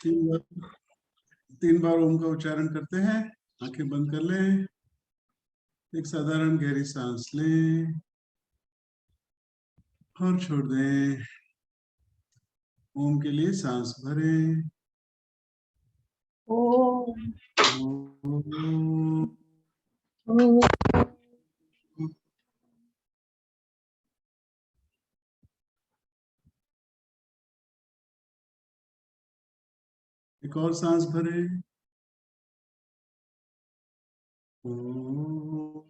तीन बार ओम का उच्चारण करते हैं। आंखें बंद कर लें। एक साधारण गहरी सांस लें और छोड़ दें। ओम के लिए सांस भरें। ओम ओम। ओम। एक और सांस भरें। ओम।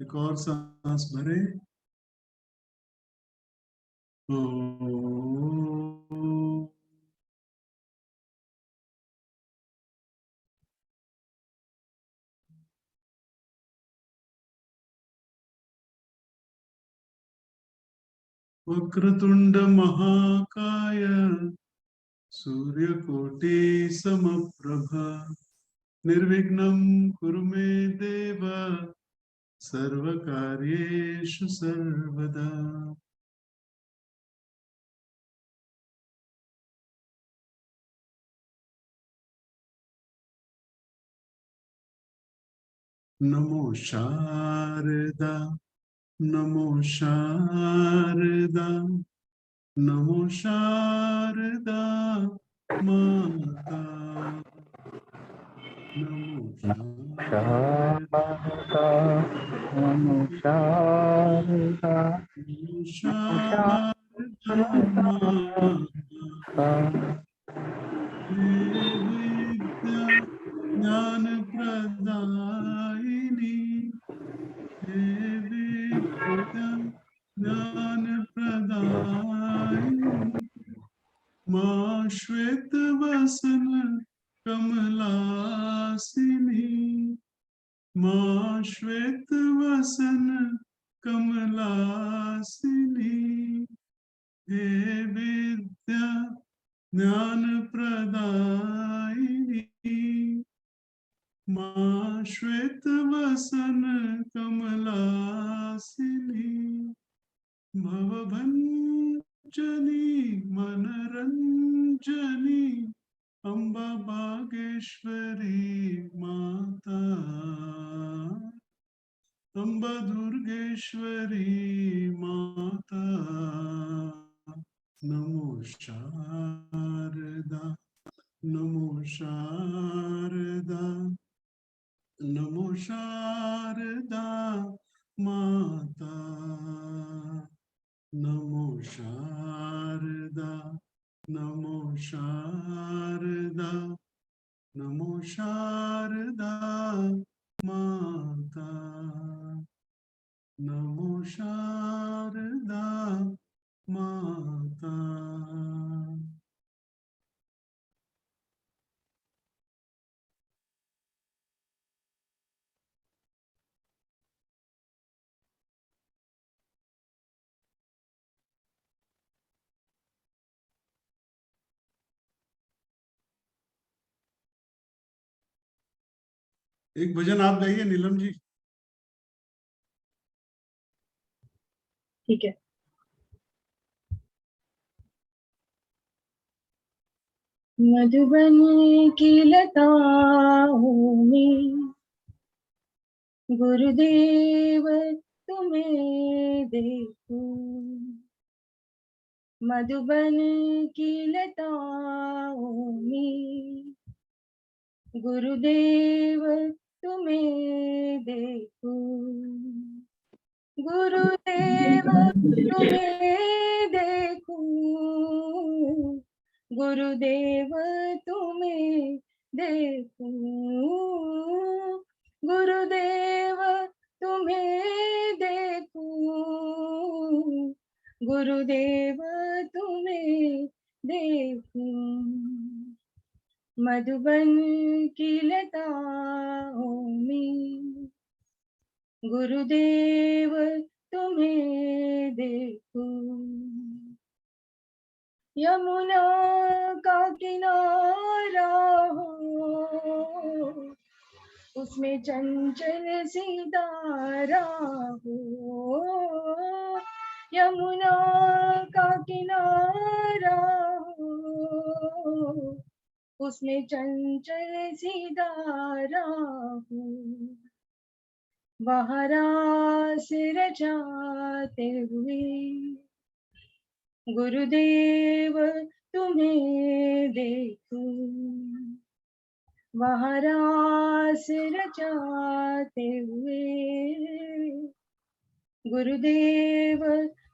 एक और सांस भरें। ओम। वक्रतुंड महाकाय सूर्यकोटि समप्रभ निर्विघ्नं कुरु मे देव सर्वकार्येषु सर्वदा। नमो शारदा नमो शारदा नमो शारदा माता। नमो शारदा नमो शारदा नमो नमो शारदा माता। हे विद्या ज्ञान प्रदायिनी हे विद्या ज्ञान प्रदायिनी माँ श्वेत वसन कमलासिनी माँ श्वेत वसन कमलासिनी हे विद्या ज्ञान प्रदायिनी माँ श्वेत वसन कमलासिनी भवभञ्जनी मनरञ्जनी अम्बा बागेश्वरी माता अम्बा दुर्गेश्वरी माता। नमो शारदा नमो शारदा नमो शारदा माता। नमो शारदा नमो शारदा नमो शारदा माता। नमो शारदा माता। एक भजन आप गाइए नीलम जी। ठीक है। मधुबन की लताओं में गुरुदेव तुम्हें देखूं मधुबन की लताओं में गुरुदेव तुम्हें देखूं गुरुदेव तुम्हें देखूं गुरुदेव तुम्हें देखूं गुरुदेव तुम्हें देखूं गुरुदेव तुम्हें देखूं मधुबन की लताओं में गुरुदेव तुम्हें देखूं यमुना का किनारा हो उसमें चंचल सी धारा हो, यमुना का किनारा हो, उसमें चंचल सी धारा हो, वहाँ रास रचाते हुए गुरुदेव तुम्हें देखूं, वहाँ रास रचाते हुए गुरुदेव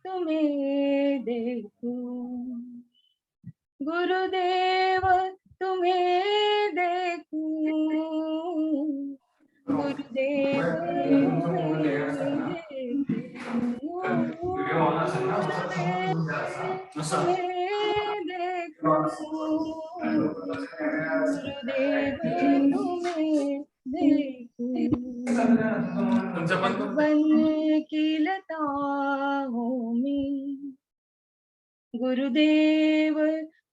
तुम्हें देखूं, गुरुदेव तुम्हें देखूं, गुरुदेव तुम्हें देखूं, गुरुदेव तुम्हें देखूं, गुरुदेव तुम्हें देखूं, मधुबन की लताओं में गुरुदेव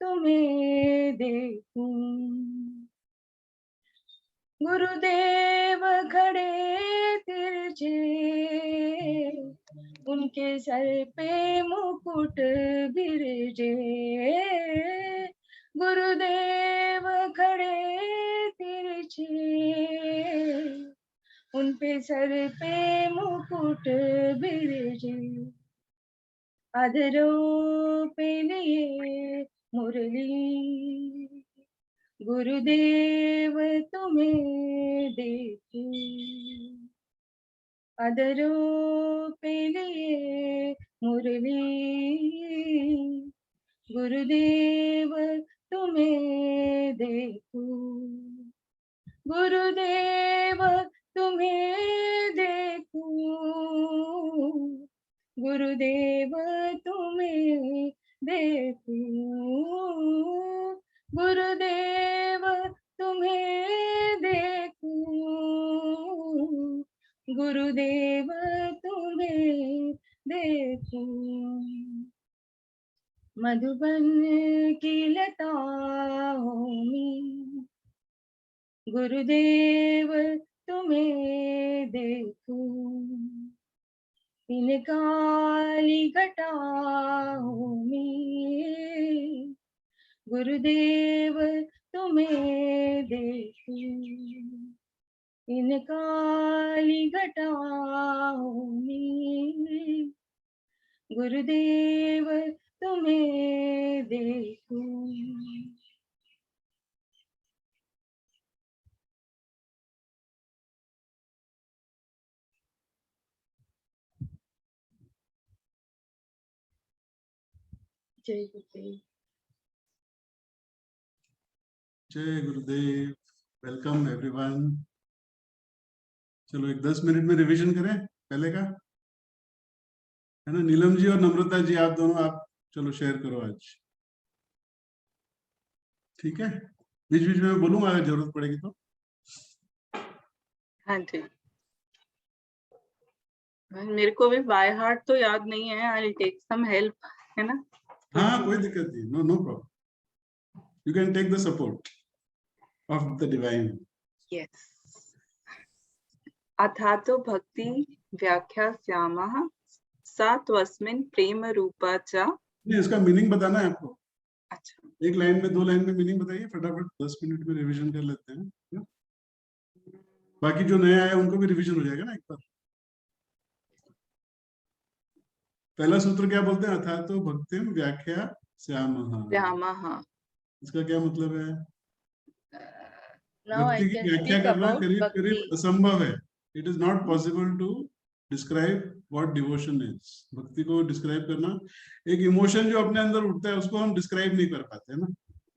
तुम्हें देखूं, गुरुदेव खड़े तिरछे, उनके सर पे मुकुट बिरजे, गुरुदेव खड़े तिरछे, उन पे सर पे मुकुट बिरजे, अधरों पे लिए मुरली, गुरुदेव तुम्हें देखूं, अधरों पे लिए मुरली, गुरुदेव तुम्हें देखूं, गुरुदेव तुम्हें देखूं, गुरुदेव तुम्हें देखूं, गुरुदेव तुम्हें देखूं, गुरुदेव तुम्हें देखूं, मधुबन की लताओं में गुरुदेव तुम्हें देखूं, इन काली घटाओं में गुरुदेव तुम्हें देखूं, इन काली घटाओं में गुरुदेव तुम्हें देखूं। जय गुरुदेव। जय गुरुदेव। Welcome everyone. चलो एक 10 मिनट में रिवीजन करें पहले का, है ना। नीलम जी और नम्रता जी, आप दोनों आप चलो शेयर करो आज, ठीक है। बीच बीच में बोलूंगा अगर जरूरत पड़ेगी तो। हाँ जी, मेरे को भी बाय हार्ट तो याद नहीं है, I will take some help, है ना। हाँ कोई दिक्कत नहीं, no no problem, you can take the support of the divine. Yes. अथातो भक्ति व्याख्यास्यामः सा त्वस्मिन् प्रेम रूपा च। नहीं, इसका मीनिंग बताना है आपको। अच्छा, एक लाइन में 2 लाइन में मीनिंग बताइए फटाफट, 10 मिनट में रिवीजन कर लेते हैं। बाकी जो नया आया उनको भी रिवीजन हो जाएगा ना एक बार। पहला सूत्र क्या बोलते हैं? अथा तो भक्तिम व्याख्या श्यामः। इसका क्या मतलब है? Now I भक्ति की can व्याख्या speak करना about करीब bhakti. करीब असंभव है। It is not possible to describe what devotion is. भक्ति को डिस्क्राइब करना, एक इमोशन जो अपने अंदर उठता है उसको हम डिस्क्राइब नहीं कर पाते ना।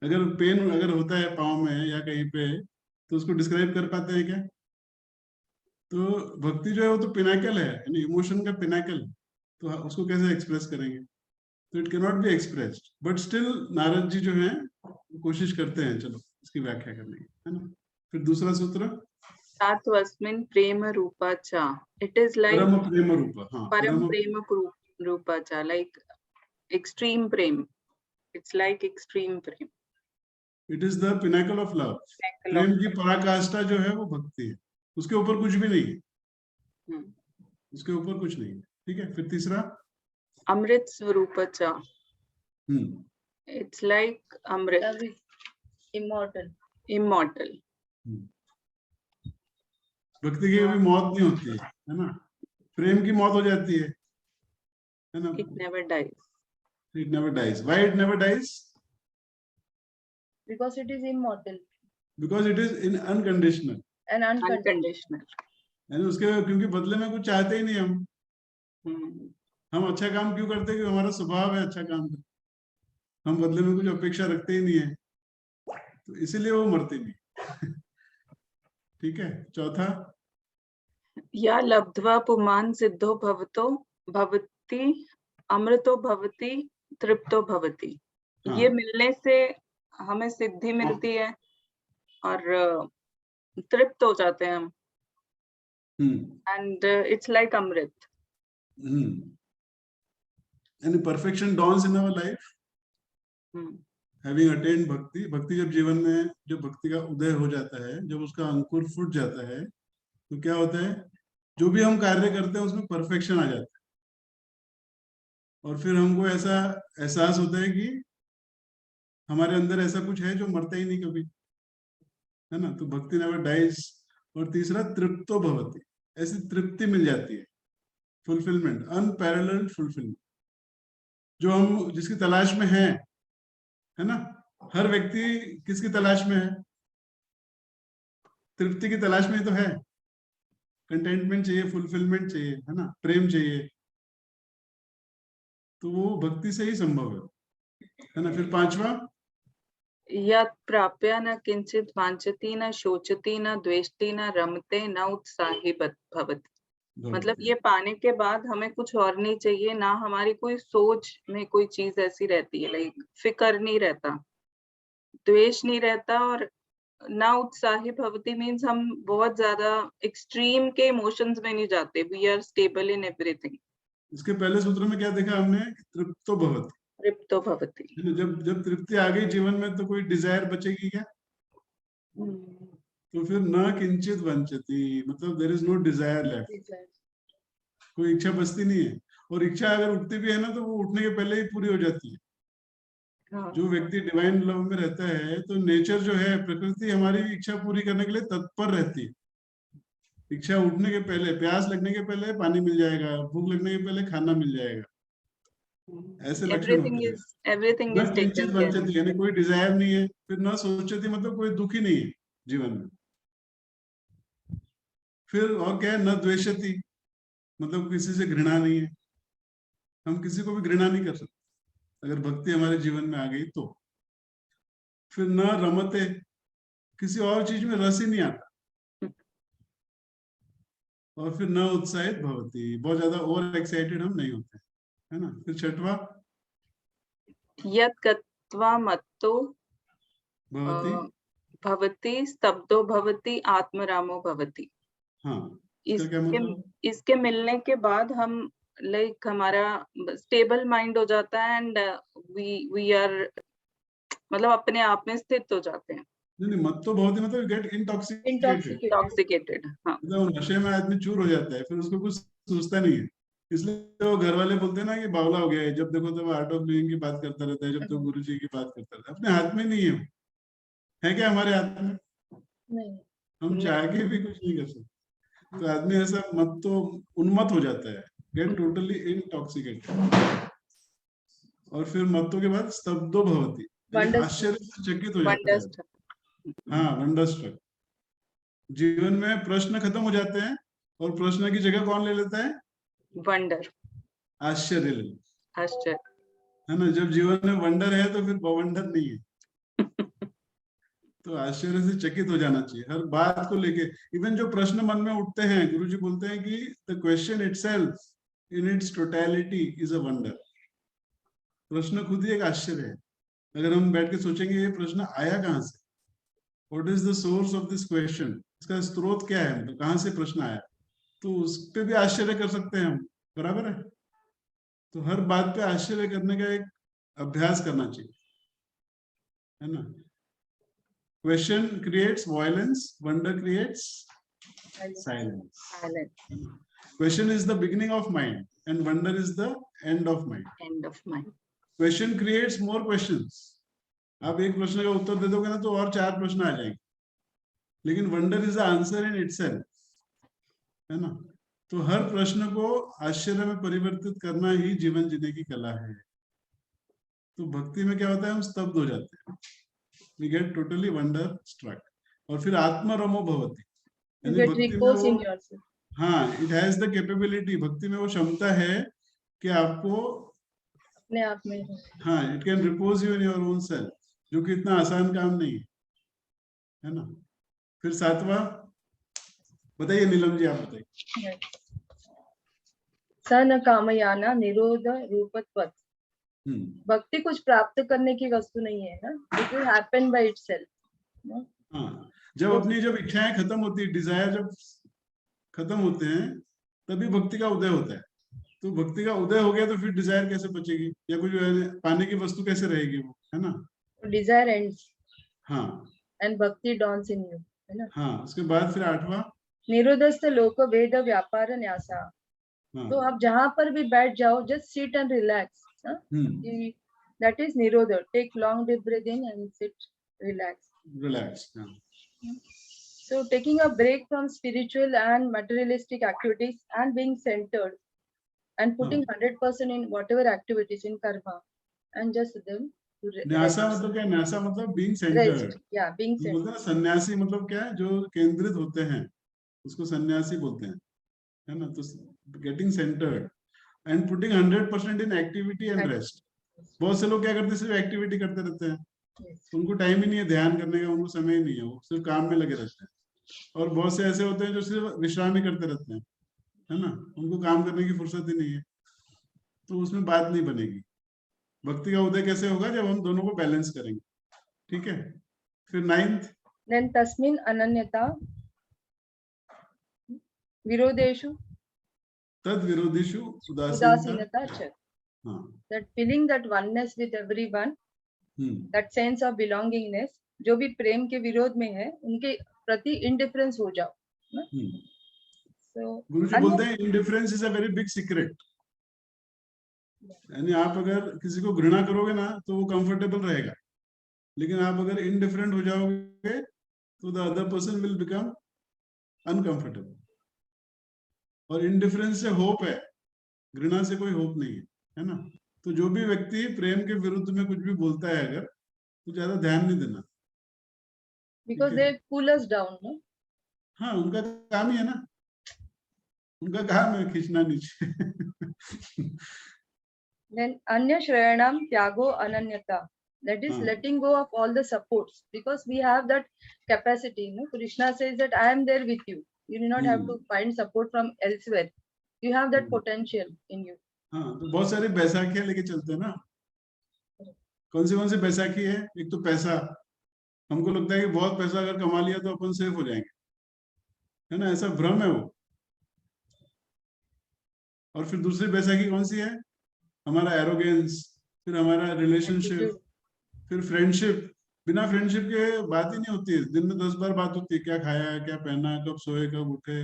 अगर पेन अगर होता है पाँव में या कहीं पे, तो उसको डिस्क्राइब कर पाते हैं क्या? तो भक्ति जो है वो तो पिनाकल है, यानी इमोशन का पिनाकल। तो उसको कैसे एक्सप्रेस करेंगे? तो it can not be expressed, but still Narad ji जो है कोशिश करते हैं चलो इसकी व्याख्या करने की, है ना। फिर दूसरा सूत्र सा त्वस्मिन् प्रेम रूपा च। इट इज लाइक परम प्रेम रूप। हाँ, परम प्रेम रूपा च, लाइक एक्सट्रीम प्रेम। इट्स लाइक एक्सट्रीम प्रेम। It is the pinnacle of love. प्रेम की पराकाष्ठा जो है वो भक्ति है। उसके ऊपर कुछ भी नहीं है, हम्म, उसके ऊपर कुछ नहीं है। ठीक है, फिर तीसरा। अमृत स्वरूप चा, hmm it's like amrit, immortal. Immortal. भक्ति की कभी मौत नहीं होती है ना, प्रेम की मौत हो जाती है ना। It never dies, it never dies. Why it never dies? Because it is immortal because it is in unconditional, and unconditional. Unconditional. यानी उसके क्योंकि बदले में कुछ चाहते ही नहीं हम। हम्म, हम अच्छा काम क्यों करते हैं? क्योंकि हमारा स्वभाव है अच्छा काम करना, हम बदले में कुछ अपेक्षा रखते ही नहीं है, तो इसीलिए वो मरते नहीं। ठीक है, चौथा। या लब्ध्वा पुमान् सिद्धो भवतो भवति अमृतो भवति तृप्तो भवति। हाँ। ये मिलने से हमें सिद्धि मिलती है और तृप्त हो जाते हैं हम, हम्म एंड इट्स लाइक अमृत। यानी perfection dawns in our life having attained भक्ति। भक्ति जब जीवन में, जब भक्ति का उदय हो जाता है, जब उसका अंकुर फूट जाता है, तो क्या होता है? जो भी हम कार्य करते हैं उसमें परफेक्शन आ जाता है, और फिर हमको ऐसा एहसास होता है कि हमारे अंदर ऐसा कुछ है जो मरता ही नहीं कभी, है ना। तो भक्ति नेवर डाइज। और तीसरा तृप्तो भवति, ऐसी तृप्ति मिल जाती है, फुलफिलमेंट, अनपैरेलल्ड फुलफिलमेंट, जो हम जिसकी तलाश में है ना। हर व्यक्ति किसकी तलाश में है? तृप्ति की तलाश में ही तो है। कंटेंटमेंट चाहिए, फुलफिलमेंट चाहिए, है ना, प्रेम चाहिए, तो वो भक्ति से ही संभव है ना। फिर पांचवा। यत् प्राप्य न किंचित वांछति न शोचति न द्वेष्टि न रमते न उत्साही भवति। मतलब ये पाने के बाद हमें कुछ और नहीं चाहिए, ना हमारी कोई सोच में कोई चीज ऐसी रहती है, लाइक फिक्र नहीं रहता, द्वेष नहीं रहता, और ना उत्साही भवति मीन्स हम बहुत ज्यादा एक्सट्रीम के इमोशंस में नहीं जाते, we are stable in everything. इसके पहले सूत्र में क्या देखा हमने? तृप्तो भवति, तृप्तो भवति। जब जब तृप्ति आ गई जीवन में तो कोई डिजायर बचेगी क्या? तो फिर न किंचित वंचति, मतलब there is no desire left, कोई इच्छा बचती नहीं है। और इच्छा अगर उठती भी है ना, तो वो उठने के पहले ही पूरी हो जाती है। हाँ, जो व्यक्ति डिवाइन लव में रहता है, तो नेचर जो है, प्रकृति हमारी इच्छा पूरी करने के लिए तत्पर रहती है। इच्छा उठने के पहले, प्यास लगने के पहले पानी मिल जाएगा, भूख लगने के पहले खाना मिल जाएगा, ऐसे लक्षण होते हैं। एवरीथिंग न इज किंचित टेकन केयर। वंचति, यानी कोई डिजायर नहीं है। फिर न सोचती, मतलब कोई दुखी नहीं है जीवन में। फिर और क्या है? न द्वेषति, मतलब किसी से घृणा नहीं है, हम किसी को भी घृणा नहीं कर सकते अगर भक्ति हमारे जीवन में आ गई तो। फिर न रमते, किसी और चीज में रस ही नहीं आता। और फिर न उत्साहित भवति, बहुत ज्यादा ओवर एक्साइटेड हम नहीं होते, है ना। फिर छठवा। यत् गत्वा मत्तो भवति। भवति स्तब्धो भवति आत्मरामो भवति। हाँ, इसका क्या मतलब? इसके मिलने के बाद हम लाइक हमारा स्टेबल माइंड हो जाता है, एंड वी आर मतलब अपने आप में स्थित हो जाते हैं। नहीं, मत तो बहुत ही, मतलब गेट इंटॉक्सिकेटेड, इंटॉक्सिकेटेड। हाँ, मतलब नशे में आदमी चूर हो जाता है, फिर उसको कुछ सोचता नहीं है। इसलिए वो घर वाले बोलते हैं ना कि बावला हो गया है, जब देखो तब आर्ट ऑफ लिविंग की बात करता रहता है, जब तक गुरु जी की बात करता रहता है। अपने हाथ में नहीं है क्या हमारे हाथ में? नहीं। हम चाह के भी कुछ नहीं कर सकते। तो आदमी ऐसा मत तो उन्मत्त हो जाता है, गेट टोटली इंटॉक्सिकेटेड। और फिर मत्तों के बाद स्तब्धो भवति, आश्चर्य से चकित हो जाता है। हाँ, वंडरस्ट्रक। जीवन में प्रश्न खत्म हो जाते हैं, और प्रश्न की जगह कौन ले लेता है? वंडर, आश्चर्य ले लेता आश्चर्य। है ना। जब जीवन में वंडर है तो फिर बवंडर नहीं है। तो आश्चर्य से चकित हो जाना चाहिए हर बात को लेके। इवन जो प्रश्न मन में उठते हैं, गुरुजी बोलते हैं कि the question itself in its totality is a wonder. प्रश्न खुद ही एक आश्चर्य है। अगर हम बैठ के सोचेंगे ये प्रश्न आया कहाँ से, what is the source of this question, इसका स्रोत क्या है, मतलब कहाँ से प्रश्न आया, तो उस पे भी आश्चर्य कर सकते हैं हम। बराबर है। तो हर बात पे आश्चर्य करने का एक अभ्यास करना चाहिए, है ना। Question creates violence, wonder creates Silence. Silence. Question is the beginning of mind and wonder is the end of mind. End of mind. Question creates more questions. आप एक प्रश्न का उत्तर दे दोगे ना तो और 4 प्रश्न आ जाएंगे, लेकिन wonder is the answer in itself, है ना। तो हर प्रश्न को आश्चर्य में परिवर्तित करना ही जीवन जीने की कला है। तो भक्ति में क्या होता है, हम स्तब्ध हो जाते हैं, we get totally wonderstruck, और फिर आत्मरमो भवति, You यानी get भक्ति में repose in वो, yourself. हाँ, इट हैज द कैपेबिलिटी, भक्ति में वो क्षमता है कि आपको, अपने आप में हो। हाँ, it can repose you in your own self, जो कि इतना आसान काम नहीं है ना। फिर 7वां बताइए नीलम जी, आप बताइए। स न कामयाना निरोध रूपत्वत्। भक्ति कुछ प्राप्त करने की वस्तु नहीं है ना, it will happen by itself. हाँ, जब इच्छाएं खत्म होती है, डिजायर जब खत्म होते हैं, तभी भक्ति का उदय होता है। तो भक्ति का उदय हो गया तो फिर डिजायर कैसे बचेगी, या कुछ पाने की वस्तु कैसे रहेगी वो, है ना। डिजायर एंड्स, हाँ, एंड भक्ति डॉन्स इन यू, है ना। हाँ, उसके बाद फिर 8वां, निरोधस्थ लोक वेद व्यापार न्यासा। हाँ, तो आप जहां पर भी बैठ जाओ, just sit and relax, that is निरोध। Take long deep breath in and sit, relax. So taking a break from spiritual and materialistic activities and being centered and putting 100% in whatever activities in karma and just them to न्यासा मतलब क्या, न्यासा मतलब being centred, rest. Yeah, being बोलते centered. हैं ना। सन्यासी मतलब क्या है, जो केंद्रित होते हैं उसको सन्यासी बोलते हैं, है ना। तो getting centred and putting 100% in activity and rest. बहुत से लोग क्या करते हैं, सिर्फ एक्टिविटी करते रहते हैं, उनको टाइम ही नहीं है ध्यान करने का, उनको समय ही नहीं है, वो सिर्फ काम में लगे रहते हैं। और बहुत से ऐसे होते हैं जो सिर्फ विश्राम ही करते रहते हैं, है ना, उनको काम करने की फुर्सत ही नहीं है। तो उसमें बात नहीं बनेगी। भक्ति का उदय कैसे होगा, जब हम दोनों को बैलेंस करेंगे, ठीक है। फिर 9th, Then tasmin ananyata virodeshu तद विरोधीषु उदासीनता। udasinata cha. हाँ, That feeling, that oneness with everyone, that sense of belongingness, जो भी प्रेम के विरोध में है उनके प्रति इंडिफरेंस हो जाओ ना। So गुरुजी बोलते हैं indifference is a very big secret. यानी आप अगर किसी को घृणा करोगे ना तो वो कंफर्टेबल रहेगा, लेकिन आप अगर इनडिफरेंट हो जाओगे तो the other person will become uncomfortable. और इंडिफरेंस से होप है, घृणा से कोई होप नहीं है ना। तो जो भी व्यक्ति प्रेम के विरुद्ध में कुछ भी बोलता है अगर, तो ज्यादा ध्यान नहीं देना, because they pull us down, no? हाँ, उनका काम ही है ना, उनका काम है खींचना नीचे। Then anya shrayanam tyago ananyata, that is letting go of all the supports, because we have that capacity, no? Krishna says that I am there with you, you do not have to find support from elsewhere, you have that potential in you. हाँ, तो बहुत सारी बैसाखियां लेके चलते हैं ना। कौन सी बैसाखी है, एक तो पैसा, हमको लगता है कि बहुत पैसा अगर कमा लिया तो अपन सेफ हो जाएंगे, है ना, ऐसा भ्रम है वो। और फिर दूसरी बैसाखी कौन सी है, हमारा एरोगेंस, फिर हमारा रिलेशनशिप, फिर फ्रेंडशिप। बिना फ्रेंडशिप के बात ही नहीं होती है, दिन में 10 बार बात होती है, क्या खाया, क्या पहना, कब सोए, कब उठे,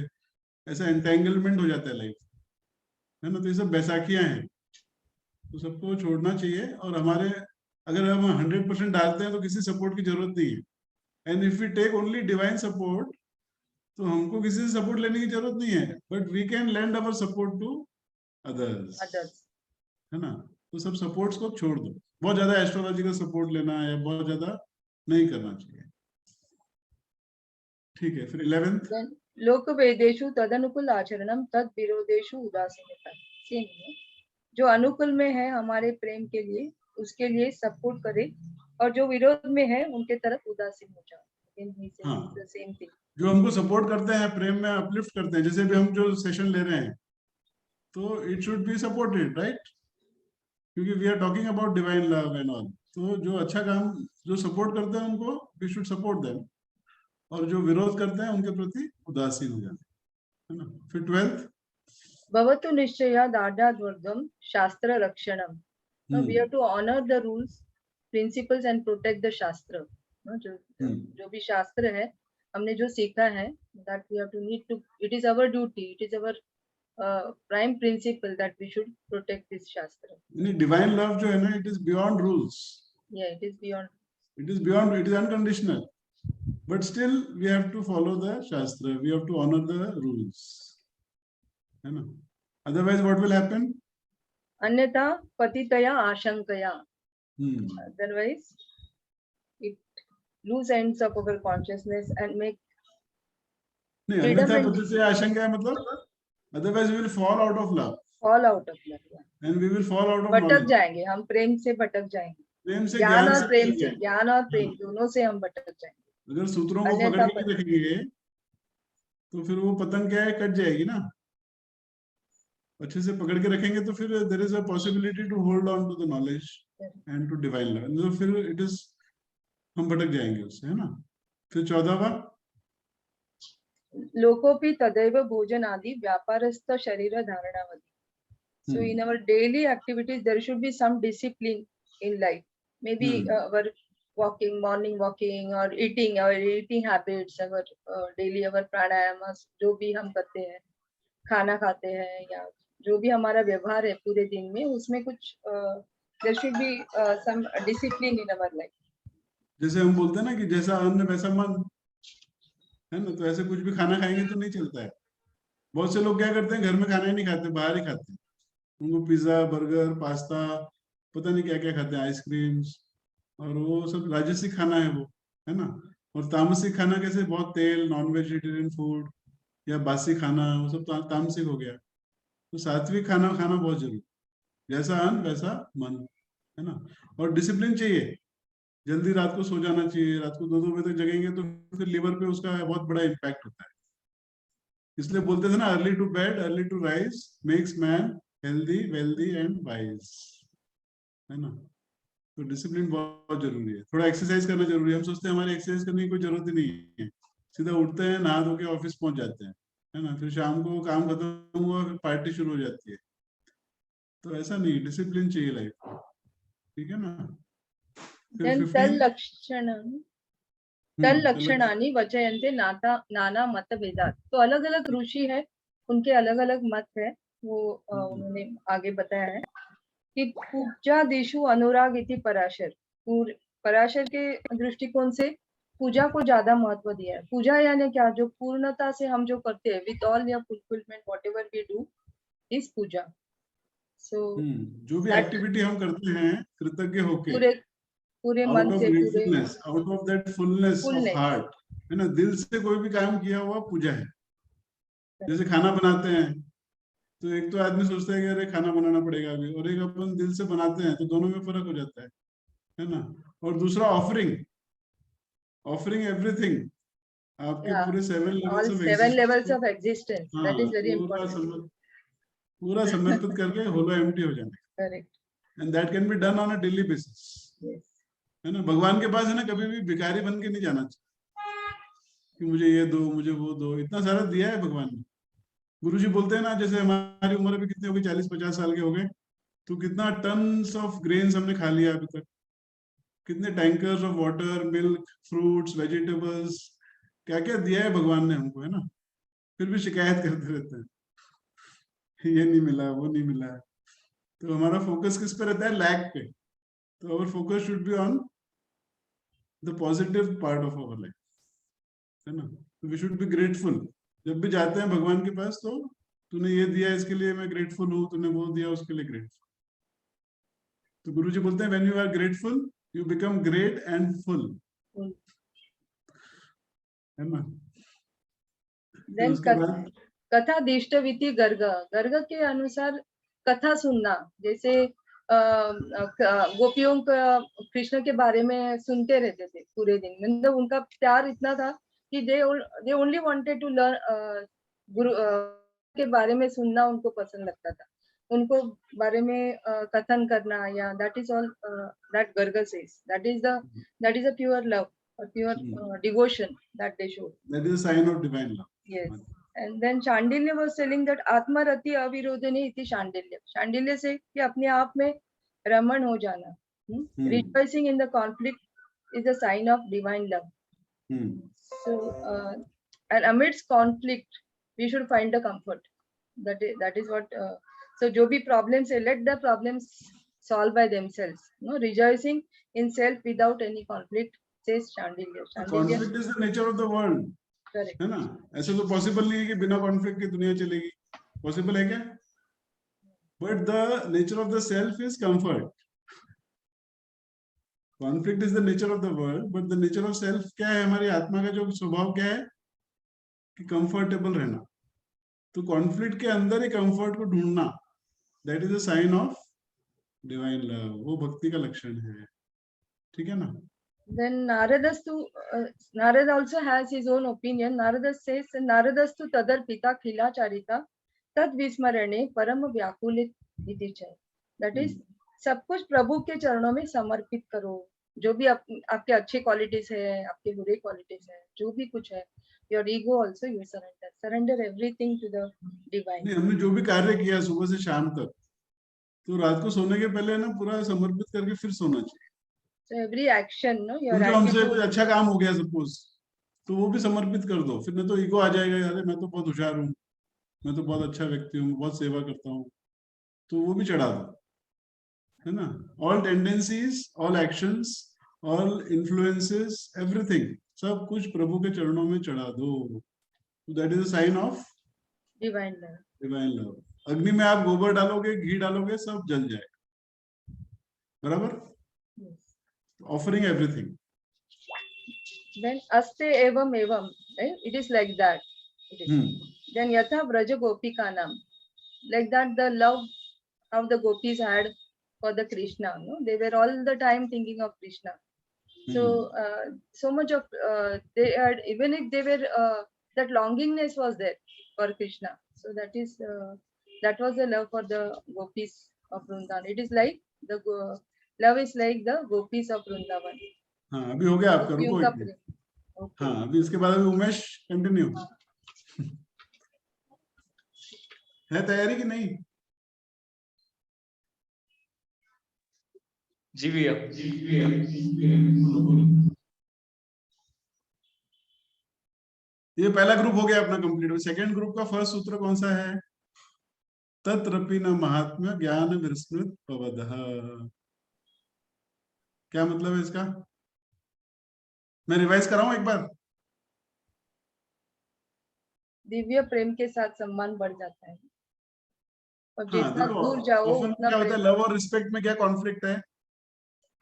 ऐसा एंटेंगलमेंट हो जाता है लाइफ, है ना। तो ये सब बैसाखियां हैं, तो सबको छोड़ना चाहिए। और हमारे अगर हम 100% डालते हैं तो किसी सपोर्ट की जरूरत नहीं है। And if we take only divine support, तो हमको किसी से सपोर्ट लेने की जरूरत नहीं है, but we can lend our support to others, है ना। तो सब सपोर्ट्स को छोड़ दो, बहुत ज्यादा एस्ट्रोलॉजी का सपोर्ट लेना या बहुत ज्यादा नहीं करना चाहिए, ठीक है। फिर 11th, लोक वेदेशु तदनुकूल आचरणम तद विरोधेशु उदासीनता। जो अनुकूल में है हमारे प्रेम के लिए, उसके लिए सपोर्ट करे, और जो विरोध में है उनके तरफ उदासीन हो जाओ। हाँ, सेम थिंग। जो हमको सपोर्ट करते हैं, प्रेम में अपलिफ्ट करते हैं, जैसे भी हम जो सेशन ले रहे हैं, तो it should be supported, right, क्योंकि we are talking about divine love and all. तो जो अच्छा काम, जो सपोर्ट करते हैं उनको वी शुड सपोर्ट देम, और जो विरोध करते हैं उनके प्रति उदासीन हो जाते, है ना। फिर 12th, भवतु निश्चयाद आर्धाद्वर्गम शास्त्र रक्षणम। Now we have to honor the rules, principles and protect the शास्त्र। जो भी शास्त्र है हमने जो सीखा है, that we have to need to, it is our duty, it is our prime principle that we should protect this shastra. Divine love जो है ना, it is beyond rules. Yeah, it is beyond. It is beyond, it is unconditional. But still we have to follow the shastra, we have to honor the rules. है ना? Otherwise what will happen? अन्यथा पतितया आशंकया. Otherwise it lose ends of our consciousness and make नहीं, अन्यथा पतितया आशंकया मतलब otherwise we will fall out of love. Fall out of love. Yeah. And we will fall out of भटक knowledge. जाएंगे हम, प्रेम से भटक जाएंगे, प्रेम से ज्ञान और प्रेम भटक से, जाएंगे। ज्ञान और प्रेम दोनों से हम भटक जाएंगे। अगर सूत्रों को पकड़ के नहीं रखेंगे तो फिर वो पतंग क्या है, कट जाएगी ना। अच्छे से पकड़ के रखेंगे तो फिर there is a possibility to hold on to the knowledge and to divine love. तो फिर it is, हम भटक जाएंगे उससे, है ना। फिर 14वां, लोकोपि तदैव भोजन आदि व्यापारस्थ शरीर धारणावधि. So in our daily activities there should be some discipline in life. Maybe our walking, morning walking, or eating, our eating habits, our daily, our pranayamas, जो भी हम करते हैं, खाना खाते हैं या जो भी हमारा व्यवहार है पूरे दिन में, उसमें कुछ there should be some discipline in our life. जैसे हम बोलते हैं ना कि जैसा अन्न वैसा मन, है ना। तो ऐसे कुछ भी खाना खाएंगे तो नहीं चलता है। बहुत से लोग क्या करते हैं, घर में खाना ही नहीं खाते, बाहर ही खाते हैं। उनको पिज्जा, बर्गर, पास्ता, पता नहीं क्या क्या खाते हैं, आइसक्रीम्स, और वो सब राजसिक खाना है वो, है ना। और तामसिक खाना कैसे, बहुत तेल, नॉन वेजिटेरियन फूड या बासी खाना, वो सब तामसिक हो गया। तो सात्विक खाना खाना बहुत जरूरी, जैसा अन्न वैसा मन, है ना। और डिसिप्लिन चाहिए, जल्दी रात को सो जाना चाहिए। रात को 2-2 बजे तक जगेंगे तो फिर लिवर पे उसका बहुत बड़ा इम्पैक्ट होता है। इसलिए बोलते थे ना, early to bed early to rise makes man healthy, wealthy and wise, है ना। तो डिसिप्लिन बहुत जरूरी है। थोड़ा एक्सरसाइज करना जरूरी है। हम सोचते हैं हमारे एक्सरसाइज करने की कोई जरूरत ही नहीं है, सीधा उठते हैं, नहा धो के ऑफिस पहुंच जाते हैं, है ना। फिर शाम को काम खत्म हुआ, फिर पार्टी शुरू हो जाती है। तो ऐसा नहीं, डिसिप्लिन चाहिए लाइफ, ठीक है ना। तल लक्षणानि वचयन्ते नाना मत भेदात. तो अलग अलग ऋषि है, उनके अलग अलग मत है, वो उन्होंने आगे बताया है कि पूजा दिशु अनुराग इति पराशर. पराशर के दृष्टिकोण से पूजा को ज्यादा महत्व दिया है. पूजा यानी क्या, जो पूर्णता से हम जो करते हैं, विथ ऑल या fulfilment whatever we do is puja. So जो भी एक्टिविटी हम करते हैं कृतज्ञ होके, पूरे मन से, out of that fullness of heart, है ना, दिल से कोई भी काम किया हुआ पूजा है. जैसे खाना बनाते हैं तो एक तो आदमी सोचता है कि अरे खाना बनाना पड़ेगा अभी, और एक अपन दिल से बनाते हैं, तो दोनों में फर्क हो जाता है ना. और दूसरा ऑफरिंग एवरीथिंग, आपके पूरे 7 levels of existence, that is very important. पूरा समर्पित करके होलो एम्प्टी हो जाना. Correct. And that can be done on a daily basis, है ना. भगवान के पास है ना, कभी भी भिखारी बन के नहीं जाना चाहिए कि मुझे ये दो, मुझे वो दो. इतना सारा दिया है भगवान ने. गुरुजी बोलते हैं ना, जैसे हमारी उम्र भी कितनी हो गई, 40-50 साल के हो गए, तो कितना टन्स ऑफ ग्रेन्स हमने खा लिया अभी तक, कितने tankers of water, milk, fruits, vegetables, क्या क्या दिया है भगवान ने हमको, है ना. फिर भी शिकायत करते रहते हैं, ये नहीं मिला, वो नहीं मिला. तो हमारा फोकस किस पे रहता है, लैक पे. तो our focus should be on the positive part of our life, है ना. We should be grateful. जब भी जाते हैं भगवान के पास, तो तूने ये दिया इसके लिए मैं ग्रेटफुल हूँ, तूने वो दिया उसके लिए ग्रेटफुल. तो गुरुजी बोलते हैं, when you are grateful you become great and full, है ना. देन कथा दिष्टविति गर्ग. गर्ग के अनुसार कथा सुनना, जैसे गोपियों का कृष्ण के बारे में सुनते रहते थे पूरे दिन. मतलब उनका प्यार इतना था कि they only wanted to learn. गुरु के बारे में सुनना उनको पसंद लगता था, उनको बारे में कथन करना, या that is all that Garga says. That is a pure love, a pure devotion that they show. That is a sign of divine love. Yes. And then Shandilya was telling that Atma Rati Avirodhani iti Shandilya. Shandilya से कि अपने आप में रमण हो जाना. Rejoicing in the conflict is a sign of divine love. So and amidst conflict we should find the comfort. That is what so जो भी problems है, let the problems solve by themselves, no, rejoicing in self without any conflict, says Chandilya. Conflict is the nature of the world. Correct. है ना? ऐसे तो possible नहीं है कि बिना कॉन्फ्लिक्ट की दुनिया चलेगी. पॉसिबल है क्या? But the nature of the self is comfort. Conflict is the nature of the world, but the nature of self क्या है? हमारी आत्मा का जो स्वभाव क्या है कि कंफर्टेबल रहना. तो कॉन्फ्लिक्ट के अंदर ही कंफर्ट को ढूंढना, that is a sign of divine love. वो भक्ति का लक्षण है. ठीक है ना? Then Narada also has his own opinion. Narada says, Naradastu tadar pita khila charita tad vismarane param vyakulit iti chay. That is, सब कुछ प्रभु के चरणों में समर्पित करो. जो भी आपके अच्छे क्वालिटीज है, आपके बुरे क्वालिटीज है, जो भी कुछ है, your ego also you surrender everything to the divine. हमने जो भी कार्य किया सुबह से शाम तक, तो रात को सोने के पहले ना पूरा समर्पित करके फिर सोना चाहिए. So every action, no, your हमसे कुछ अच्छा काम हो गया सपोज, तो वो भी समर्पित कर दो. फिर नहीं तो ईगो आ जाएगा, अरे मैं तो बहुत होशियार हूँ, मैं तो बहुत अच्छा व्यक्ति हूँ, बहुत सेवा करता हूँ, तो वो भी चढ़ा दो. है ना? All tendencies, all actions, all influences, everything, सब कुछ प्रभु के चरणों में चढ़ा दो. That is a sign of divine love. Divine love. अग्नि में आप गोबर डालोगे, घी डालोगे, सब जल जाएगा. बराबर? Offering everything. Then aste evam evam, right? It is like that. It is. Then yatha braja gopikanam, like that the love of the gopis had for the Krishna. No, they were all the time thinking of Krishna. So so much of they had, even if they were that longingness was there for Krishna. So that is that was the love for the gopis of Vrindavan. It is like the love is like the gopis of Vrindavan. हाँ, अभी हो गया आपका, रुको. हाँ, अभी इसके बाद अभी उमेश कंटिन्यू. है तैयारी कि नहीं? जी भैया. ये पहला ग्रुप हो गया अपना कंप्लीट. सेकंड ग्रुप का फर्स्ट सूत्र कौन सा है? तत्रपि न महात्म्य ज्ञान विस्मृत पवदः. क्या मतलब है इसका? मैं रिवाइज कराऊं एक बार. दिव्य प्रेम के साथ सम्मान बढ़ जाता है, और जितना देखो, दूर जाओ क्या होता है लव और रिस्पेक्ट में क्या कॉन्फ्लिक्ट है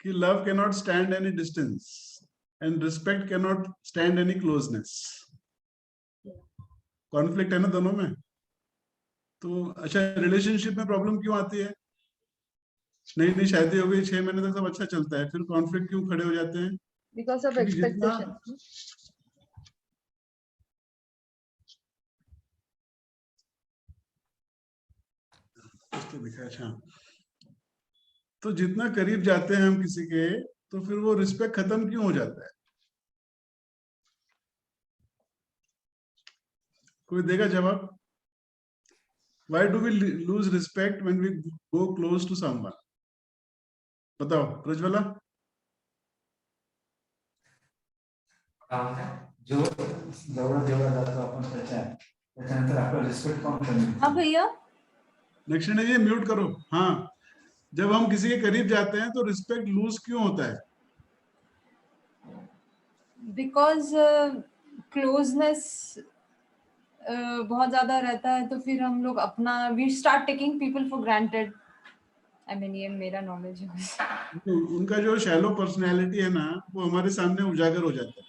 कि love can not stand any distance and respect can not stand any closeness. Conflict है ना दोनों में. तो अच्छा, रिलेशनशिप में प्रॉब्लम क्यों आती है? नहीं शादी हो गई, 6 महीने तक सब अच्छा चलता है, फिर कॉन्फ्लिक्ट क्यों खड़े हो जाते हैं? Because of expectation. तो दिखा. अच्छा, तो जितना करीब जाते हैं हम किसी के, तो फिर वो रिस्पेक्ट खत्म क्यों हो जाता है? कोई देगा जवाब? Why do we lose respect when we go close to someone? बताओ प्रज्वला. जो जेवढा जातो आपण त्याच्यानंतर आपला रिस्पेक्ट कोण करेल? हाँ भैया, नेक्स्ट ने ये म्यूट करो. हाँ, जब हम किसी के करीब जाते हैं तो रिस्पेक्ट लूज क्यों होता है? बिकॉज क्लोजनेस बहुत ज्यादा रहता है, तो फिर हम लोग अपना we start taking people for granted. I mean ये मेरा नॉलेज है. उनका जो शैलो पर्सनैलिटी है ना, वो हमारे सामने उजागर हो जाता है.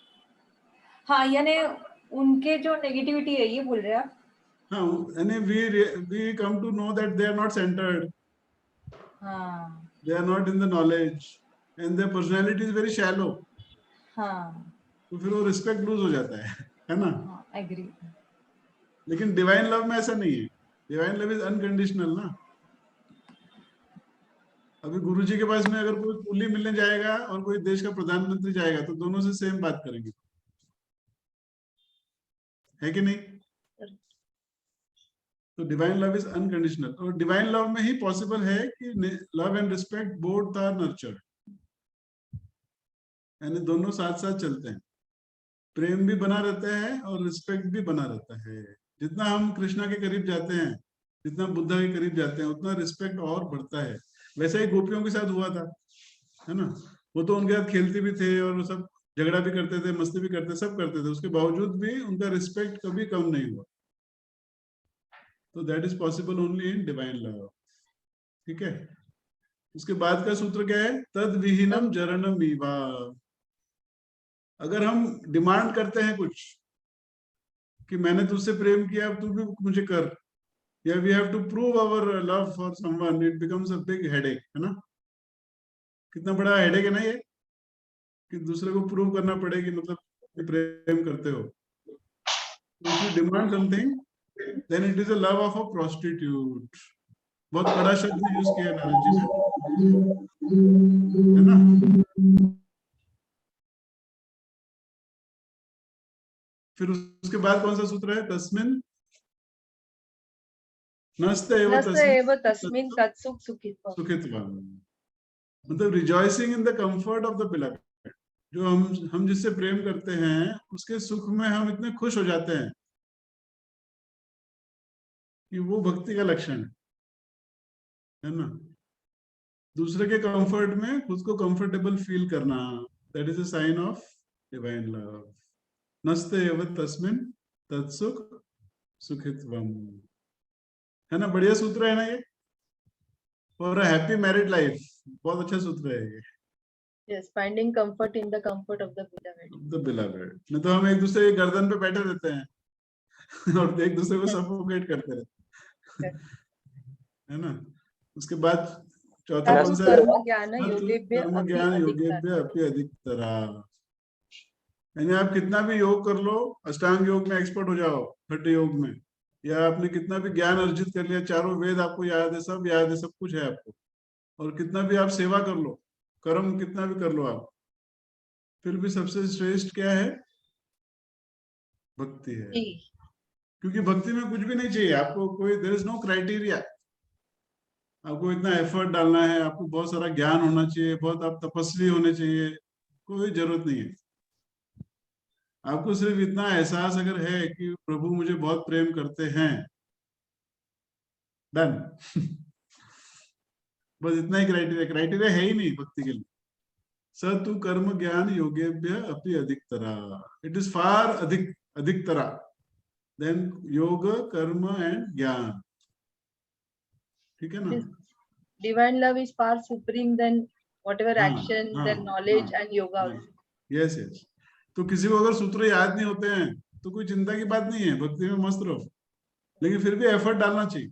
हाँ, यानी उनके जो नेगेटिविटी है, ये बोल रहे हैं आप? हाँ, यानी we come to know that they are not centered. हाँ, they are not in the knowledge and their personality is very shallow. हाँ, तो फिर वो रिस्पेक्ट लूज हो जाता है ना? हाँ, एग्री. लेकिन डिवाइन लव में ऐसा नहीं है. डिवाइन लव इज अनकंडीशनल ना. अभी गुरुजी के पास में अगर कोई कुली मिलने जाएगा और कोई देश का प्रधानमंत्री जाएगा, तो दोनों से सेम बात करेंगे, है कि नहीं? तो डिवाइन लव इज अनकंडीशनल. और डिवाइन लव में ही पॉसिबल है कि love and respect both are nurtured, यानी दोनों साथ साथ चलते हैं. प्रेम भी बना रहता है और रिस्पेक्ट भी बना रहता है। जितना हम कृष्णा के करीब जाते हैं, जितना बुद्धा के करीब जाते हैं, उतना रिस्पेक्ट और बढ़ता है। वैसा ही गोपियों के साथ हुआ था, है ना। वो तो उनके साथ खेलती भी थे और सब झगड़ा भी करते थे, मस्ती भी करते, सब करते थे, उसके बावजूद भी उनका रिस्पेक्ट कभी कम नहीं हुआ। तो that is possible only in divine love. ठीक है। उसके बाद का सूत्र क्या है? तद विहीनम जरणम ईवा। अगर हम डिमांड करते हैं कुछ कि मैंने तुझसे प्रेम किया, अब तू भी मुझे कर, या we have to prove our love for someone, it becomes a big headache, है ना। कितना बड़ा हेडेक है ना ये, कि दूसरे को प्रूव करना पड़े कि मतलब प्रेम करते हो। If you demand something then it is a love of a prostitute. बहुत बड़ा शब्द यूज किया नारद जी ने, है ना। फिर उसके बाद कौन सा सूत्र है? तस्मिन नस्त एव तस्मिन तत्सुख सुखित्वम। मतलब rejoicing in the comfort of the beloved. जो हम जिससे प्रेम करते हैं उसके सुख में हम इतने खुश हो जाते हैं कि वो भक्ति का लक्षण है ना। दूसरे के कंफर्ट में खुद को कंफर्टेबल फील करना, that is a sign of divine love. नस्ते एव तस्मिन तत्सुख सुखित्वम, है ना। बढ़िया सूत्र है ना ये, for a happy married life. बहुत अच्छा सूत्र है ये। Yes, finding comfort in the comfort of the beloved. The beloved। नहीं तो हम एक दूसरे के गर्दन पे बैठे रहते हैं और एक दूसरे को सफोकेट करते रहते हैं, है ना। उसके बाद चौथा कौन सा है? कर्म ज्ञान योगेभ्य कर्म अपि ज्ञान अधिकतर। योगेभ्य अपि अधिकतरा। यानी आप कितना भी योग कर लो, अष्टांग योग में एक्सपर्ट हो जाओ, हठ योग में, या आपने कितना भी ज्ञान अर्जित कर लिया, चारों वेद आपको याद है, सब याद है, सब कुछ है आपको, और कितना भी आप सेवा कर लो, कर्म कितना भी कर लो आप, फिर भी सबसे श्रेष्ठ क्या है? भक्ति है। क्योंकि भक्ति में कुछ भी नहीं चाहिए आपको, कोई देयर इज नो क्राइटेरिया। आपको इतना एफर्ट डालना है, आपको बहुत सारा ज्ञान होना चाहिए, बहुत आप तपस्वी होने चाहिए, कोई जरूरत नहीं है। आपको सिर्फ इतना एहसास अगर है कि प्रभु मुझे बहुत प्रेम करते हैं, डन। बस इतना ही क्राइटेरिया, क्राइटेरिया है ही नहीं भक्ति के लिए। स तु कर्म ज्ञान योगेभ्य अपि अधिकतरा। इट इज फार अधिकतरा देन योग कर्म एंड ज्ञान। ठीक है ना। Divine love is far supreme than whatever हाँ, action, हाँ, than knowledge हाँ, and yoga. Yes yes. तो किसी को अगर सूत्र याद नहीं होते हैं तो कोई चिंता की बात नहीं है, भक्ति में मस्त रहो, लेकिन फिर भी एफर्ट डालना चाहिए।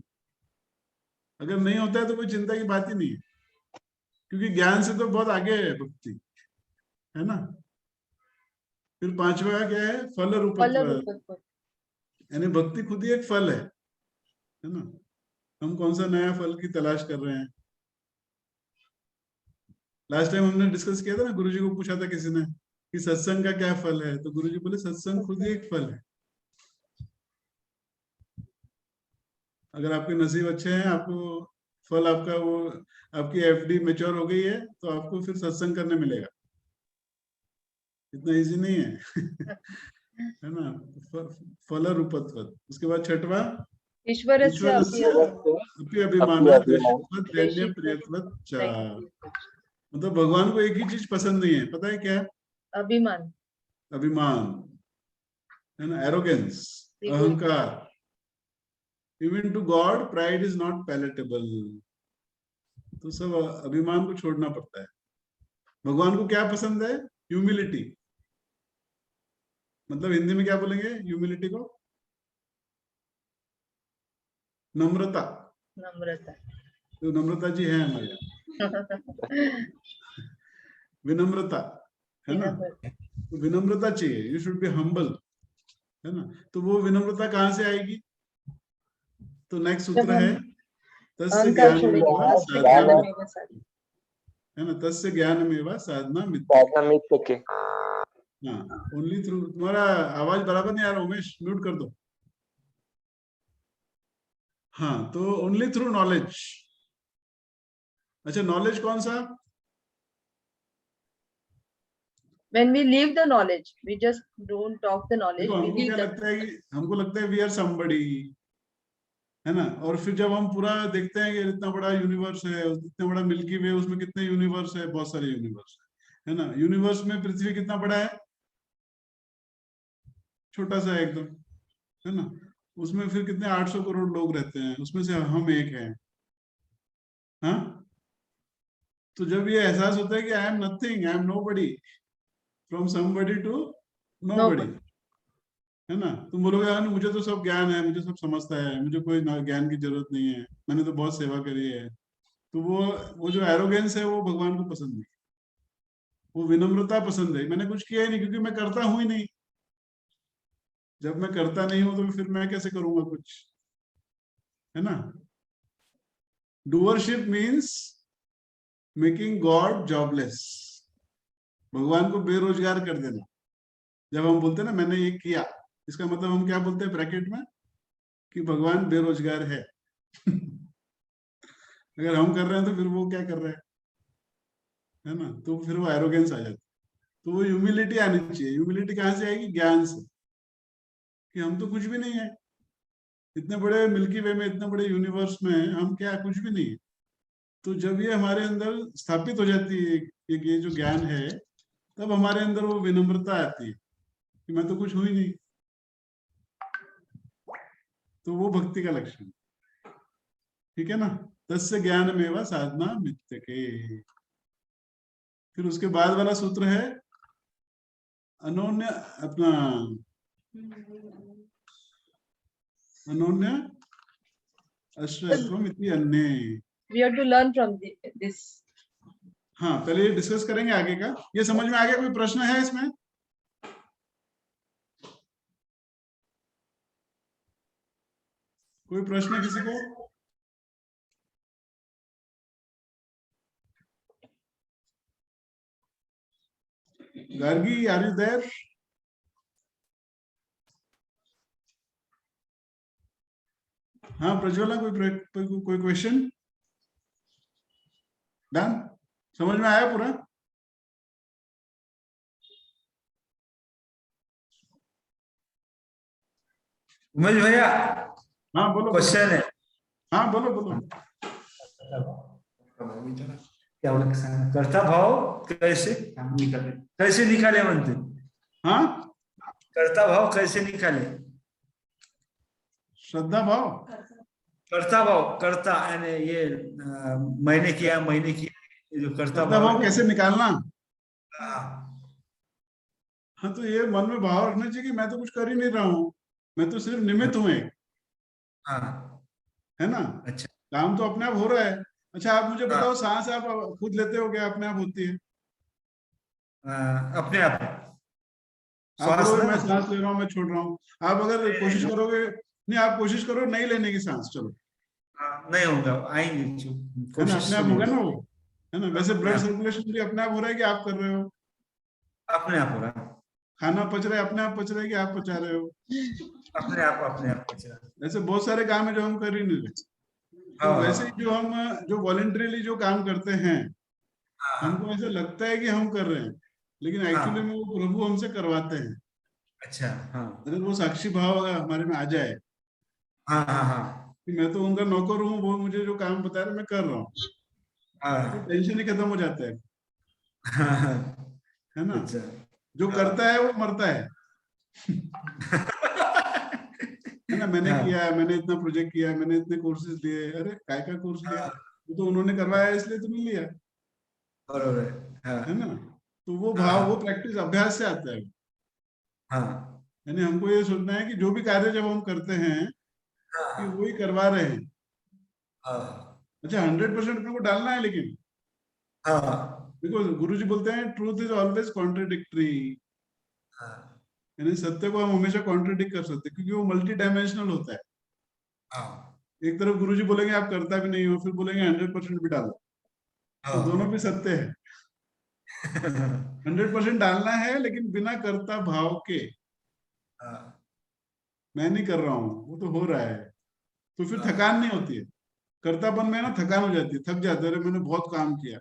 अगर नहीं होता है तो कोई चिंता की बात ही नहीं है, क्योंकि ज्ञान से तो बहुत आगे है भक्ति, है ना। फिर पांचवा क्या है? फल रूपत्व। यानी भक्ति खुद ही एक फल है ना। हम कौन सा नया फल की तलाश कर रहे हैं? लास्ट टाइम हमने डिस्कस किया था ना, गुरुजी को पूछा था किसी ने कि सत्संग का क्या फल है, तो गुरुजी बोले सत्संग खुद ही एक फल है। अगर आपके नसीब अच्छे हैं, आपको फल, आपका वो आपकी एफडी मैच्योर हो गई है, तो आपको फिर सत्संग करने मिलेगा। इतना इजी नहीं है है ना। फल रूपत्व। उसके बाद छठवा ईश्वरस्य अपि अभिमानात् द्वेषत्वात् दैन्य प्रियत्वात् च। मतलब भगवान को एक ही चीज पसंद नहीं है, पता है क्या? अभिमान। अभिमान, है ना, एरोगेंस, अहंकार। Even to God pride is not palatable. तो सब अभिमान को छोड़ना पड़ता है। भगवान को क्या पसंद है? ह्यूमिलिटी। मतलब हिंदी में क्या बोलेंगे ह्यूमिलिटी को? नम्रता। नम्रता। तो नम्रता जी है हमारे यहाँ। विनम्रता, है ना। तो विनम्रता चाहिए, यू शुड बी हम्बल, है ना। तो वो विनम्रता कहाँ से आएगी? तो नेक्स्ट सूत्र है तस्य ज्ञानमेव साधना, है ना। तस्य ज्ञानमेव साधना मित्यते। हाँ, ओनली थ्रू। तुम्हारा आवाज बराबर नहीं आ रहा उमेश, म्यूट कर दो। हाँ, तो ओनली थ्रू नॉलेज। अच्छा, नॉलेज कौन सा? when we leave the knowledge, we just don't talk the knowledge, देखो we हमको leave क्या the लगता है कि हमको लगता है वी आर समबडी, है ना, और फिर जब हम पूरा देखते हैं कि इतना बड़ा यूनिवर्स है, इतना बड़ा मिल्की वे, उसमें कितने यूनिवर्स है, बहुत सारे यूनिवर्स है ना। यूनिवर्स में पृथ्वी कितना बड़ा है, छोटा सा एकदम, है ना। उसमें फिर कितने 800 करोड़ लोग रहते हैं, उसमें से हम एक हैं, हाँ। तो जब ये एहसास होता है कि I am nothing, I am nobody, from somebody to nobody, nobody. है ना। तुम बोलोगे यार मुझे तो सब ज्ञान है, मुझे सब समझता है, मुझे कोई ज्ञान की जरूरत नहीं है, मैंने तो बहुत सेवा करी है। तो वो जो एरोगेंस है वो भगवान को पसंद नहीं, वो विनम्रता पसंद है। मैंने कुछ किया ही नहीं, क्योंकि मैं करता हूं ही नहीं। जब मैं करता नहीं हूं तो फिर मैं कैसे करूंगा कुछ, है ना। Doership means making God jobless, भगवान को बेरोजगार कर देना। जब हम बोलते हैं ना मैंने ये किया, इसका मतलब हम क्या बोलते हैं ब्रैकेट में, कि भगवान बेरोजगार है। अगर हम कर रहे हैं तो फिर वो क्या कर रहा है ना। तो फिर वो एरोगेंस आ जाती है। तो वो ह्यूमिलिटी आनी चाहिए। ह्यूमिलिटी कहाँ से आएगी, ज्ञान से, कि हम तो कुछ भी नहीं है, इतने बड़े मिल्की वे में, इतने बड़े यूनिवर्स में हम क्या, कुछ भी नहीं है। तो जब ये हमारे अंदर स्थापित हो जाती है कि ये जो ज्ञान है, तब हमारे अंदर वो विनम्रता आती है कि मैं तो कुछ हूं ही नहीं। तो वो भक्ति का लक्षण, ठीक है ना। तस्य ज्ञान मेवा साधना मित्य के। फिर उसके बाद वाला सूत्र है अनोन्य, अपना अनोन्य आश्रयत्वम इति अन्ये। We have to learn from this. हाँ, पहले ये डिस्कस करेंगे आगे का। ये समझ में आ गया? कोई प्रश्न है इसमें? कोई प्रश्न किसी को? Gargi, are you there? हाँ प्रज्वला, कोई क्वेश्चन? डन? समझ में आया पूरा? उमेश भैया हाँ बोलो। क्वेश्चन है। हाँ बोलो बोलो। क्या बोला किसान, कर्ता भाव कैसे निकाले म्हणते? हाँ, कर्ता भाव कैसे निकाले? श्रद्धा भाव, कर्ता भाव, कर्ता यानी ये मैंने किया, ये जो कर्ता श्रद्धा भाव कैसे निकालना? हाँ। हाँ, तो ये मन में भाव रखना चाहिए कि मैं तो कुछ कर ही नहीं रहा हूँ, मैं तो सिर्फ निमित्त हूँ एक, हाँ, है ना। अच्छा, काम तो अपने आप हो रहा है। अच्छा आप मुझे बताओ, सांस आप खुद लेते हो क्या अपने आप होती है? अपने आप आप श्वास बोलोगे ना, मैं सांस ले रहा हूँ, मैं छोड़ रहा हूँ। आप अगर कोशिश करोगे, नहीं आप कोशिश करो नहीं लेने की सांस, चलो, नहीं होगा, आएंगे है ना, अपने आप होगा ना वो, है ना। वैसे ब्लड सर्कुलेशन भी अपने आप हो रहा है कि आप कर रहे हो? अपने आप हो रहा है। खाना पच रहा है अपने आप पच रहा है कि आप पचा रहे हो? अपने आप पच रहा है। ऐसे बहुत सारे काम है जो हम कर ही नहीं रहे। तो वैसे ही जो हम जो वॉलंटरीली जो काम करते हैं, हमको ऐसा लगता है कि हम कर रहे हैं, लेकिन एक्चुअली में वो प्रभु हमसे करवाते हैं। अच्छा, हाँ, अगर वो साक्षी भाव अगर हमारे में आ जाए हाँ, हाँ, हाँ, कि मैं तो उनका नौकर हूँ, वो मुझे जो काम बता रहे मैं कर रहा हूँ, तो टेंशन ही खत्म हो जाता है, है ना। अच्छा, जो करता है वो मरता है। है ना, मैंने किया है, मैंने इतना प्रोजेक्ट किया है, मैंने इतने कोर्सेज लिए। अरे काय का कोर्स लिया? वो तो उन्होंने करवाया इसलिए तुमने लिया, बरोबर है ना। तो वो हाँ, भाव, वो प्रैक्टिस अभ्यास से आता है। हाँ, यानी हमको ये सोचना है कि जो भी कार्य जब हम करते हैं कि वही करवा रहे हैं। हाँ, अच्छा 100% अपने को डालना है, लेकिन हाँ, देखो गुरुजी बोलते हैं ट्रूथ इज ऑलवेज कॉन्ट्रडिक्टरी, यानी सत्य को हम हमेशा कॉन्ट्रडिक्ट कर सकते हैं, क्योंकि वो मल्टी डायमेंशनल होता है। हाँ, एक तरफ गुरुजी बोलेंगे आप करता भी नहीं हो, फिर बोलेंगे 100% भी डालो, तो दोनों भी सत्य है। 100% डालना है, लेकिन बिना करता भाव के। मैं नहीं कर रहा हूँ, वो तो हो रहा है, तो फिर थकान नहीं होती है। कर्तापन में ना थकान हो जाती है, थक जाते हैं, अरे मैंने बहुत काम किया,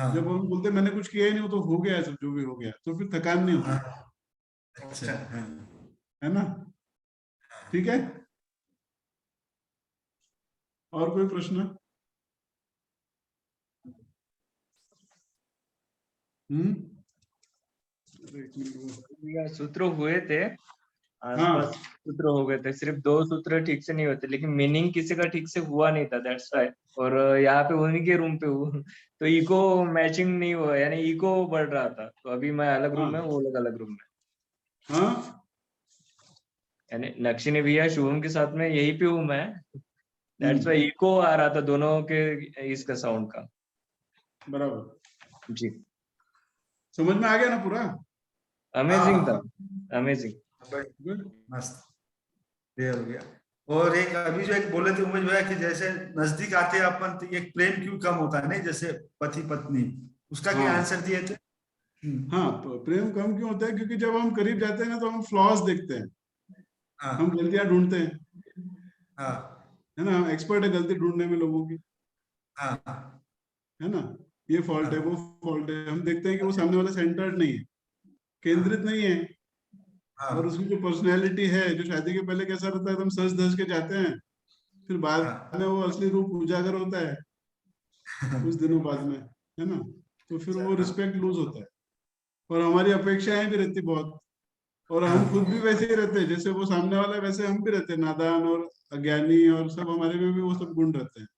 हाँ, जब हम बोलते हैं मैंने कुछ किया ही नहीं, वो तो हो गया सब, जो भी हो गया, तो फिर थकान नहीं होती, हाँ, अच्छा, हाँ, है ना? ठीक है, और कोई प्रश्न? अरे एक मिनट भैया सूत्र हुए थे, आसपास हाँ सूत्र हो गए थे, सिर्फ 2 सूत्र ठीक से नहीं होते, लेकिन मीनिंग किसी का ठीक से हुआ नहीं था, दैट्स व्हाई। और यहाँ पे उन्हीं के रूम पे हूँ तो इको मैचिंग नहीं हुआ, यानी इको बढ़ रहा था, तो अभी मैं अलग रूम में, हाँ वो लोग अलग रूम में। हाँ यानी नक्शिनी भैया शुभम के साथ में यही पे हूँ मैं, दैट्स हम्म, व्हाई इको आ रहा था दोनों के इसका साउंड का। बराबर, जी, समझ में आ गया ना पूरा? अमेजिंग था, हाँ, अमेजिंग। गुड। मस्त, क्लियर हो गया। और एक अभी जो एक बोले थे उमेश भैया कि जैसे नजदीक आते हैं अपन तो एक प्रेम क्यों कम होता है, नहीं जैसे पति पत्नी, उसका क्या हाँ आंसर दिए थे? हाँ, प्रेम कम क्यों होता है? क्योंकि जब हम करीब जाते हैं ना, तो हम फ्लॉज देखते हैं, हम हाँ, गलतियां ढूंढते हैं, हाँ, है ना? हम एक्सपर्ट है गलती ढूंढने में लोगों की, हाँ, है ना? ये फॉल्ट है, हाँ, वो फॉल्ट है, हम देखते हैं कि वो सामने वाला सेंटर्ड नहीं है, केंद्रित नहीं है, और हाँ, उसकी जो पर्सनैलिटी है, जो शादी के पहले कैसा रहता है, एकदम सज धज के जाते हैं, फिर बाद हाँ, में वो असली रूप उजागर होता है कुछ दिनों बाद में, है ना? तो फिर वो रिस्पेक्ट लूज होता है, और हमारी अपेक्षाएं भी रहती बहुत, और हम खुद भी वैसे ही रहते हैं, जैसे वो सामने वाला है, वैसे हम भी रहते हैं, नादान और अज्ञानी, और सब हमारे में भी वो सब गुण रहते हैं,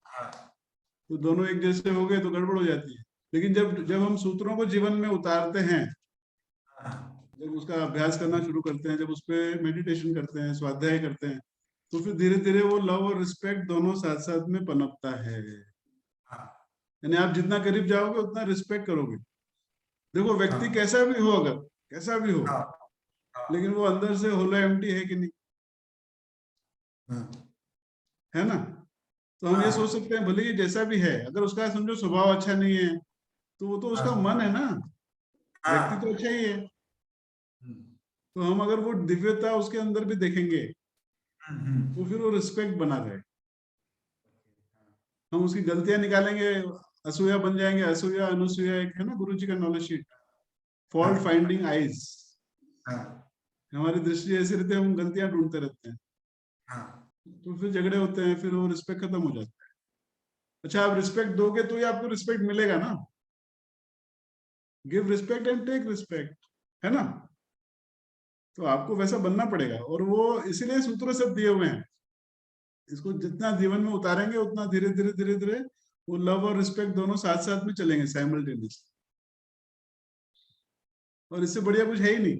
हाँ, तो दोनों एक जैसे हो गए तो गड़बड़ हो जाती है। लेकिन जब जब हम सूत्रों को जीवन में उतारते हैं, हाँ, जब उसका अभ्यास करना शुरू करते हैं, जब उस पर मेडिटेशन करते हैं, स्वाध्याय करते हैं, तो फिर धीरे धीरे वो लव और रिस्पेक्ट दोनों साथ साथ में पनपता है, हाँ, यानी आप जितना करीब जाओगे उतना रिस्पेक्ट करोगे। देखो व्यक्ति हाँ, कैसा भी हो, अगर कैसा भी हो, हाँ, हाँ, लेकिन वो अंदर से होलो एम्प्टी है कि नहीं, हाँ, है ना? तो हम ये सोच सकते हैं भले ही जैसा भी है, अगर उसका समझो स्वभाव अच्छा नहीं है, तो वो तो उसका हाँ, मन है ना, व्यक्ति हाँ, तो अच्छा ही है, तो हम अगर वो दिव्यता उसके अंदर भी देखेंगे, तो फिर वो रिस्पेक्ट बना रहे। हम उसकी गलतियां निकालेंगे, असूया बन जाएंगे, असूया अनुसूया, एक है ना गुरु जी का नॉलेज शीट, फॉल्ट हाँ, फाइंडिंग आईज, हाँ, हमारी दृष्टि ऐसी रहती है, हम गलतियां ढूंढते रहते हैं, हाँ, तो फिर झगड़े होते हैं, फिर वो रिस्पेक्ट खत्म हो जाता है। अच्छा, आप रिस्पेक्ट दोगे तो ही आपको रिस्पेक्ट मिलेगा ना, give respect and take respect, है ना? तो आपको वैसा बनना पड़ेगा, और वो इसीलिए सूत्र सब दिए हुए हैं, इसको जितना जीवन में उतारेंगे उतना धीरे धीरे धीरे धीरे वो लव और रिस्पेक्ट दोनों साथ साथ में चलेंगे साइमल्टेनियसली, और इससे बढ़िया कुछ है ही नहीं,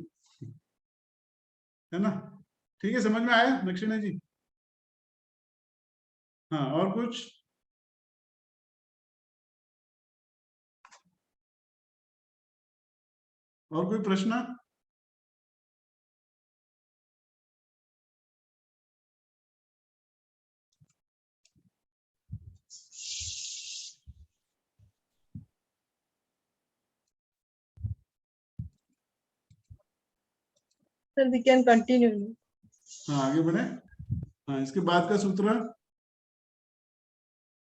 है ना? ठीक है, समझ में आया नक्शिना जी? हाँ, और कुछ? और कोई प्रश्न? Sir, we can continue. हाँ, आगे बढ़े। हाँ, इसके बाद का सूत्र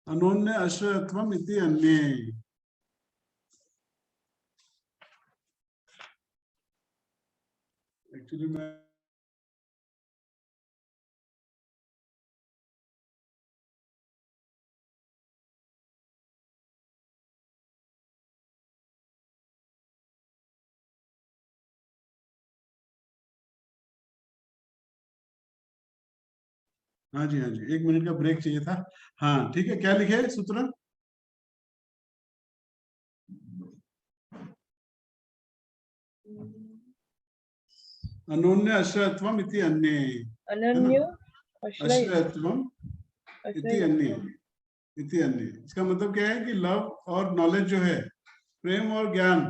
अनोन्य आश्रयत्वम इति अन्ये। एक्चुअली मैं हाँ जी, हाँ जी, 1 मिनट का ब्रेक चाहिए था। हाँ ठीक है, क्या लिखे है सूत्र? अनोन्य आश्रयत्वम इति अन्ये, है ना? Ananyo Ashraya. आश्रयत्वम इति Ashraya. अन्ये, इति अन्ये, इसका मतलब क्या है कि लव और नॉलेज जो है, प्रेम और ज्ञान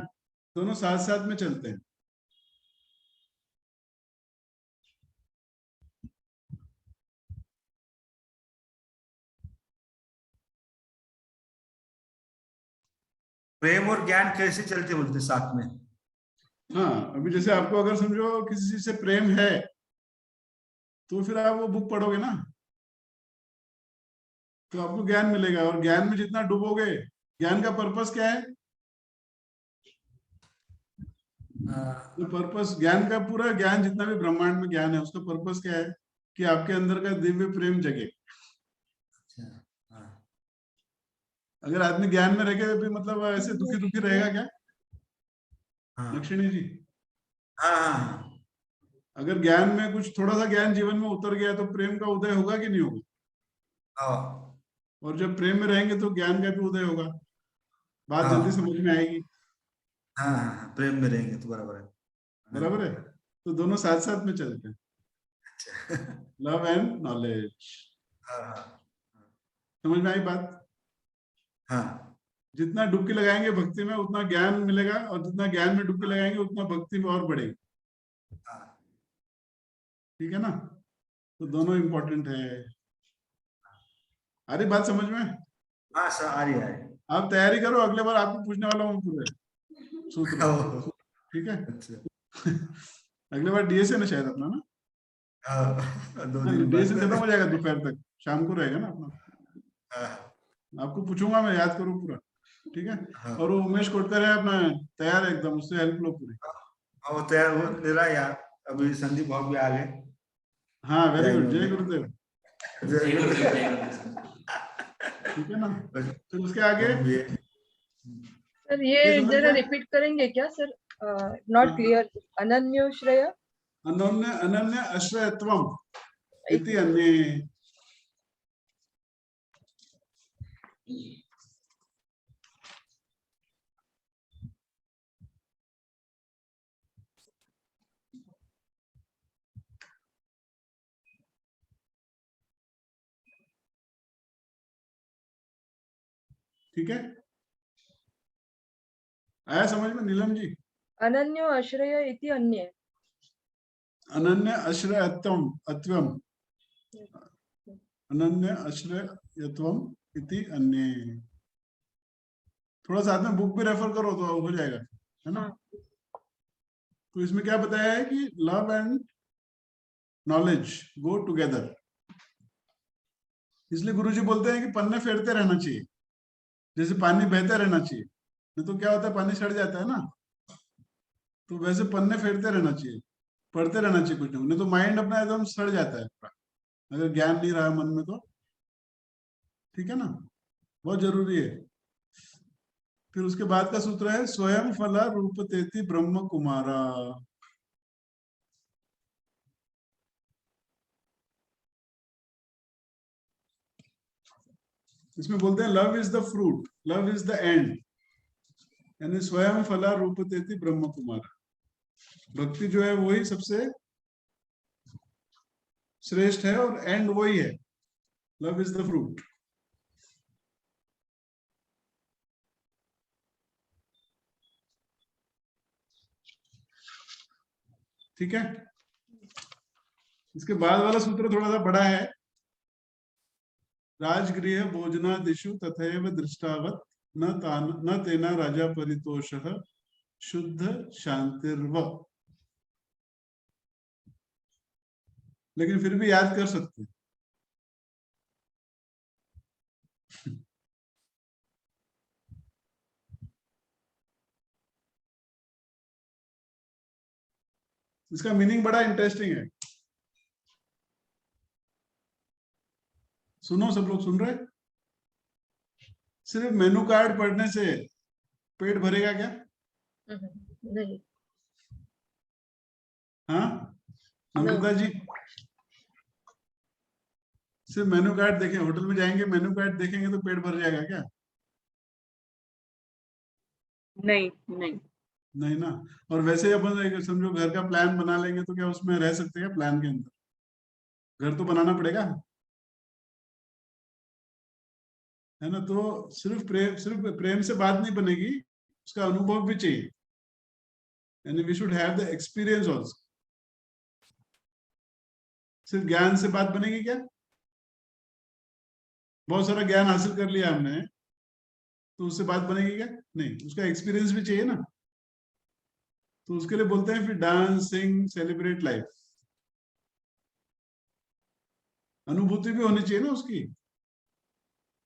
दोनों साथ साथ में चलते हैं। प्रेम और ज्ञान कैसे चलते बोलते साथ में? हाँ, अभी जैसे आपको अगर समझो किसी चीज से प्रेम है, तो फिर आप वो बुक पढ़ोगे ना, तो आपको ज्ञान मिलेगा, और ज्ञान में जितना डूबोगे ज्ञान का पर्पस क्या है? तो पर्पस ज्ञान का, पूरा ज्ञान जितना भी ब्रह्मांड में ज्ञान है उसका पर्पस क्या है? कि आपके अंदर का दिव्य प्रेम जगे। अगर आदमी ज्ञान में रह के भी मतलब ऐसे दुखी दुखी रहेगा क्या? दक्षिणी जी, हाँ अगर ज्ञान में कुछ थोड़ा सा ज्ञान जीवन में उतर गया तो प्रेम का उदय होगा कि नहीं होगा? हाँ और जब प्रेम में रहेंगे तो ज्ञान का भी उदय होगा। बात जल्दी समझ में आएगी। हाँ, प्रेम में रहेंगे तो बराबर है। बराबर है, तो दोनों साथ साथ में चलते हैं, लव एंड नॉलेज। समझ में आई बात? हाँ जितना डुबकी लगाएंगे भक्ति में उतना ज्ञान मिलेगा, और जितना ज्ञान में डुबकी लगाएंगे उतना भक्ति में और बढ़ेगी। ठीक है ना? तो दोनों इंपॉर्टेंट है। अरे बात समझ में? हाँ सर, आ रही है। आप तैयारी करो, अगले बार आपको पूछने वाला हूँ पूरे सूत्र। ठीक है? अगले बार डीएस है ना शायद अपना ना? डीएस खत्म हो जाएगा दोपहर तक, शाम को रहेगा ना अपना। आपको पूछूंगा मैं, याद करूँ पूरा। ठीक है? और वो उमेश कोटकर है अपना, तैयार है एकदम, उससे हेल्प लो पूरी। वो तैयार हो ले रहा यार, अभी संदीप भाव भी आ गए। हाँ वेरी गुड, जय गुरुदेव। ठीक है ना? तो उसके आगे सर ये जरा रिपीट करेंगे क्या सर? Not clear. अनन्योश्रय, अनन्य अनन्य आश्रयत्वम इति अन्ये। ठीक है? आया समझ में नीलम जी? अनन्यो आश्रय इति अन्य। अनन्य आश्रयत्वम अत्वम, अनन्य आश्रयत्वम इति अन्ये। थोड़ा साथ में बुक भी रेफर करो तो हो जाएगा, है ना? तो इसमें क्या बताया है कि love and knowledge go together. इसलिए गुरुजी बोलते हैं कि पन्ने फेरते रहना चाहिए, जैसे पानी बहते रहना चाहिए। नहीं तो क्या होता है, पानी सड़ जाता है ना। तो वैसे पन्ने फेरते रहना चाहिए, पढ़ते रहना चाहिए कुछ नहीं तो माइंड अपना एकदम सड़ जाता है अगर ज्ञान नहीं रहा मन में तो। ठीक है ना? बहुत जरूरी है। फिर उसके बाद का सूत्र है स्वयं फला रूपतेति ब्रह्म कुमारा। इसमें बोलते हैं love is the fruit, love is the end, यानी स्वयं फला रूपतेति ब्रह्म कुमारा। भक्ति जो है वही सबसे श्रेष्ठ है और एंड वही है। Love is the fruit. ठीक है? इसके बाद वाला सूत्र थोड़ा सा बड़ा है। राजगृह भोजनादिषु तथैव दृष्टावत् न तेना राजा परितोषः शुद्ध शांतिर्व। लेकिन फिर भी याद कर सकते हैं। इसका मीनिंग बड़ा इंटरेस्टिंग है। सुनो, सब लोग सुन रहे? सिर्फ मेनू कार्ड पढ़ने से पेट भरेगा क्या? नहीं। हाँ नम्रता जी, सिर्फ मेनू कार्ड देखें, होटल में जाएंगे मेनू कार्ड देखेंगे तो पेट भर जाएगा क्या? नहीं नहीं नहीं ना। और वैसे अपन समझो घर का प्लान बना लेंगे तो क्या उसमें रह सकते हैं प्लान के अंदर? घर तो बनाना पड़ेगा, है ना? तो सिर्फ प्रेम से बात नहीं बनेगी, उसका अनुभव भी चाहिए, यानी we should have the experience also. सिर्फ ज्ञान से बात बनेगी क्या? बहुत सारा ज्ञान हासिल कर लिया हमने तो उससे बात बनेगी क्या? नहीं, उसका एक्सपीरियंस भी चाहिए ना। तो उसके लिए बोलते हैं फिर डांस, सिंग, सेलिब्रेट लाइफ। अनुभूति भी होनी चाहिए ना उसकी।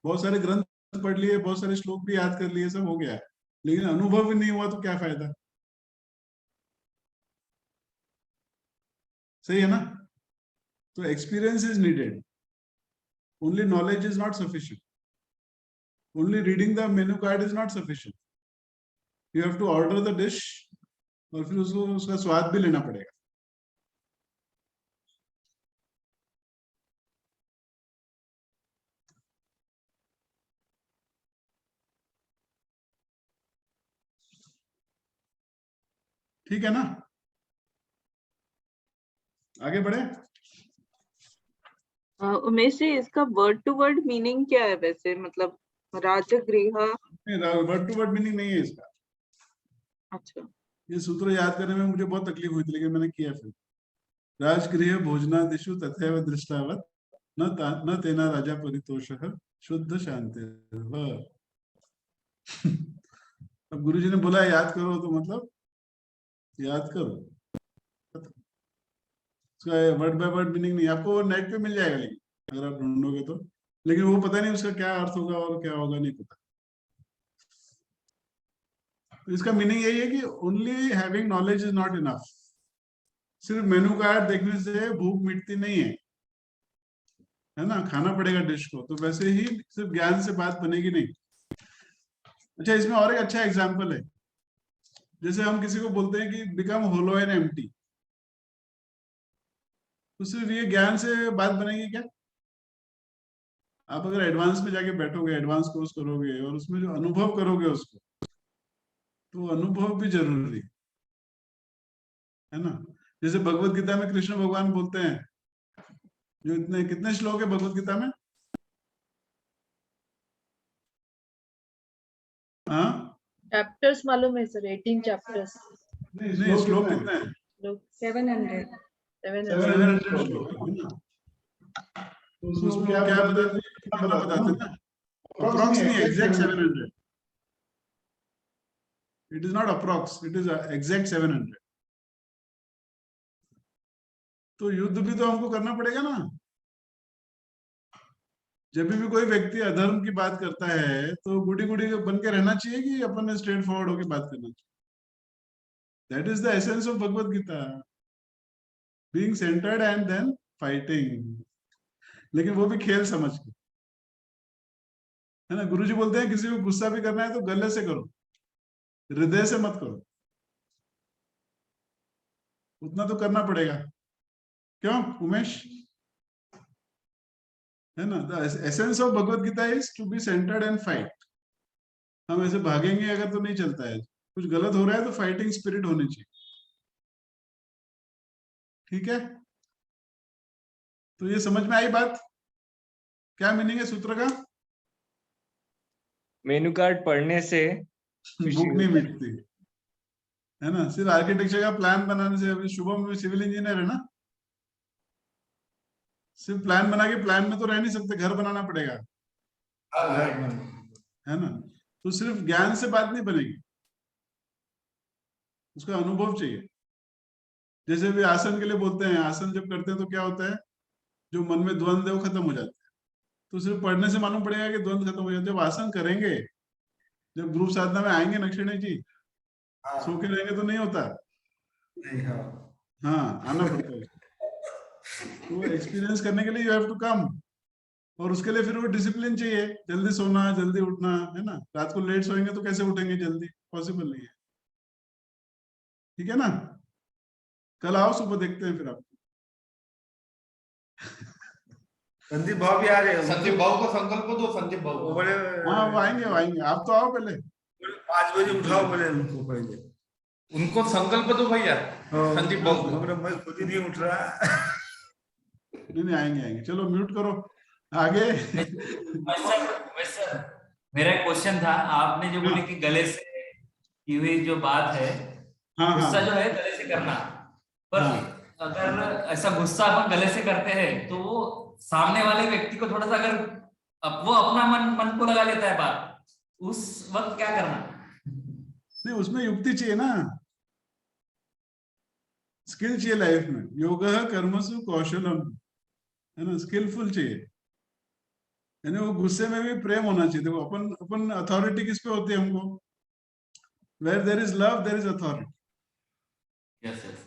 बहुत सारे ग्रंथ पढ़ लिए, बहुत सारे श्लोक भी याद कर लिए, सब हो गया, लेकिन अनुभव भी नहीं हुआ तो क्या फायदा? सही है ना? तो experience is needed, only knowledge is not sufficient, only reading the menu card is not sufficient, you have to order the dish और फिर उसको उसका स्वाद भी लेना पड़ेगा। ठीक है ना? आगे बढ़े। उमेश जी, इसका वर्ड टू वर्ड मीनिंग क्या है वैसे? मतलब राजगृह। वर्ड टू वर्ड मीनिंग नहीं है इसका। अच्छा, ये सूत्र याद करने में मुझे बहुत तकलीफ हुई थी, लेकिन मैंने किया फिर। राजगृह भोजनादिषु तथैव दृष्टावत् न तेना राजा परितोषः शुद्ध शांति। अब गुरुजी ने बोला याद करो, तो मतलब याद करो। उसका वर्ड बाय वर्ड मीनिंग नहीं, आपको नेट पे मिल जाएगा, लेकिन अगर आप ढूंढोगे तो, लेकिन वो पता नहीं उसका क्या अर्थ होगा और क्या होगा, नहीं पता। तो इसका मीनिंग यही है कि only having knowledge is not enough. सिर्फ मेनू कार्ड देखने से भूख मिटती नहीं है ना, खाना पड़ेगा डिश को। तो वैसे ही सिर्फ ज्ञान से बात बनेगी नहीं। अच्छा, इसमें और एक अच्छा एग्जांपल है। जैसे हम किसी को बोलते हैं कि बिकम होलो एंड एम्प्टी, तो सिर्फ ये ज्ञान से बात बनेगी क्या? आप अगर एडवांस में जाके बैठोगे, एडवांस कोर्स करोगे और उसमें जो अनुभव करोगे उसको, तो अनुभव भी जरूरी है ना। जैसे भगवत गीता में कृष्ण भगवान बोलते हैं, जो इतने कितने श्लोक है भगवत गीता में? हाँ, चैप्टर्स मालूम है सर, 18 चैप्टर्स। नहीं, श्लोक कितने हैं? 700 700 श्लोक है ना। तो उसमें क्या बताते हैं, कितना बताते हैं ना, अप्रॉक्स नहीं, exact 700। It is not approx, it is exact 700। तो युद्ध भी तो हमको करना पड़ेगा ना। जब भी कोई व्यक्ति अधर्म की बात करता है तो गुडी गुडी बन के रहना चाहिए कि अपन ने स्ट्रेट फॉरवर्ड होकर बात करना चाहिए? That is the essence of Bhagavad Gita, being centred and then fighting, लेकिन वो भी खेल समझ के, है ना। गुरुजी बोलते हैं किसी को गुस्सा भी करना है तो गले से करो, हृदय से मत करो। उतना तो करना पड़ेगा, क्यों उमेश? है ना। The essence of Bhagavad Gita is to be centred and fight. हम ऐसे भागेंगे अगर तो नहीं चलता है, कुछ गलत हो रहा है तो फाइटिंग स्पिरिट होनी चाहिए। ठीक है, तो ये समझ में आई बात? क्या मीनिंग है सूत्र का? मेनू कार्ड पढ़ने से भूख नहीं मिटती, है ना। सिर्फ आर्किटेक्चर का प्लान बनाने से, अभी शुभम भी सिविल इंजीनियर है ना, सिर्फ प्लान बना के प्लान में तो रह नहीं सकते, घर बनाना पड़ेगा, है ना। तो सिर्फ ज्ञान से बात नहीं बनेगी, उसका अनुभव चाहिए। जैसे भी आसन के लिए बोलते हैं, आसन जब करते हैं तो क्या होता है, जो मन में द्वंद्व है वो खत्म हो जाता है। तो सिर्फ पढ़ने से मालूम पड़ेगा कि द्वंद्व खत्म हो जाते हैं। जब आसन करेंगे, जब ग्रुप साधना में आएंगे नक्षिणे जी, सो के रहेंगे तो नहीं होता। हाँ, आना पड़ता है। तो एक्सपीरियंस करने के लिए यू हैव टू कम, और उसके लिए फिर वो डिसिप्लिन चाहिए, जल्दी सोना, जल्दी उठना, है ना। रात को लेट सोएंगे तो कैसे उठेंगे जल्दी? पॉसिबल नहीं है। ठीक है ना। कल आओ, सुबह देखते हैं फिर आपको। संदीप भाव भी आ रहे हैं। संदीप भाव को संकल्प दो, संदीप भाव को। बोले हाँ, वो आएंगे, आप तो आओ पहले। 5 बजे उठाओ बोले उनको पहले। उनको संकल्प दो भैया, संदीप भाव को। मैं खुद ही नहीं उठ रहा। नहीं, आएंगे। चलो म्यूट करो, आगे। वैसे मेरा एक क्वेश्चन था, आपने जो बोले कि गले से की हुई जो बात है, गुस्सा जो है गले से करना, पर अगर ऐसा गुस्सा अपन गले से करते हैं तो वो सामने वाले व्यक्ति को थोड़ा सा, अगर वो अपना मन को लगा लेता है बात, उस वक्त क्या करना? नहीं, उसमें युक्ति चाहिए ना, स्किल चाहिए लाइफ में। योग कर्मसु कौशलम, है ना, स्किलफुल चाहिए। यानी वो गुस्से में भी प्रेम होना चाहिए। देखो अपन अपन अथॉरिटी किस पे होती है हमको? Where there is love there is authority. Yes yes.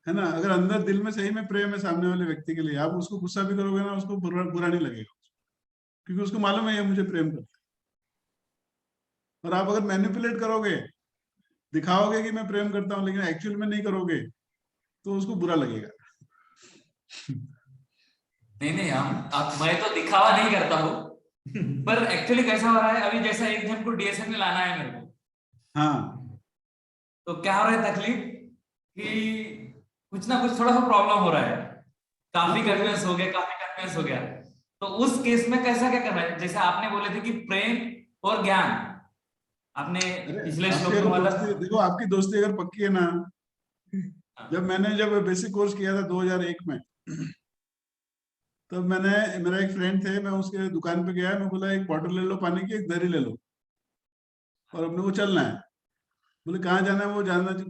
है ना? अगर अंदर दिल में सही में प्रेम है सामने वाले व्यक्ति के लिए, आप उसको गुस्सा भी करोगे ना, उसको बुरा नहीं लगेगा, क्योंकि उसको मालूम है ये मुझे प्रेम करता है। और आप अगर मैनिपुलेट करोगे, दिखाओगे कि मैं प्रेम करता हूँ लेकिन एक्चुअल में नहीं करोगे, तो उसको बुरा लगेगा। नहीं नहीं, मैं तो दिखावा नहीं करता हूँ, पर एक्चुअली कैसा हो रहा है अभी, जैसा एक जन को डीएसएन में लाना है मेरे को, हाँ, तो क्या हो रहा है तकलीफ कि कुछ ना कुछ थोड़ा सा प्रॉब्लम हो रहा है, काफी कन्विंस हो गया। तो उस केस में कैसा क्या करना है? जैसे आपने बोले थे कि प्रेम और ज्ञान, आपने पिछले श्लोक में बोला। देखो आपकी दोस्ती अगर पक्की है ना, जब बेसिक कोर्स किया था 2001 में, तब मेरा एक फ्रेंड थे, मैं उसके दुकान पे गया, मैं बोला एक बॉटल ले लो पानी की, एक दरी ले लो, और अपने को चलना है। बोले कहाँ जाना है?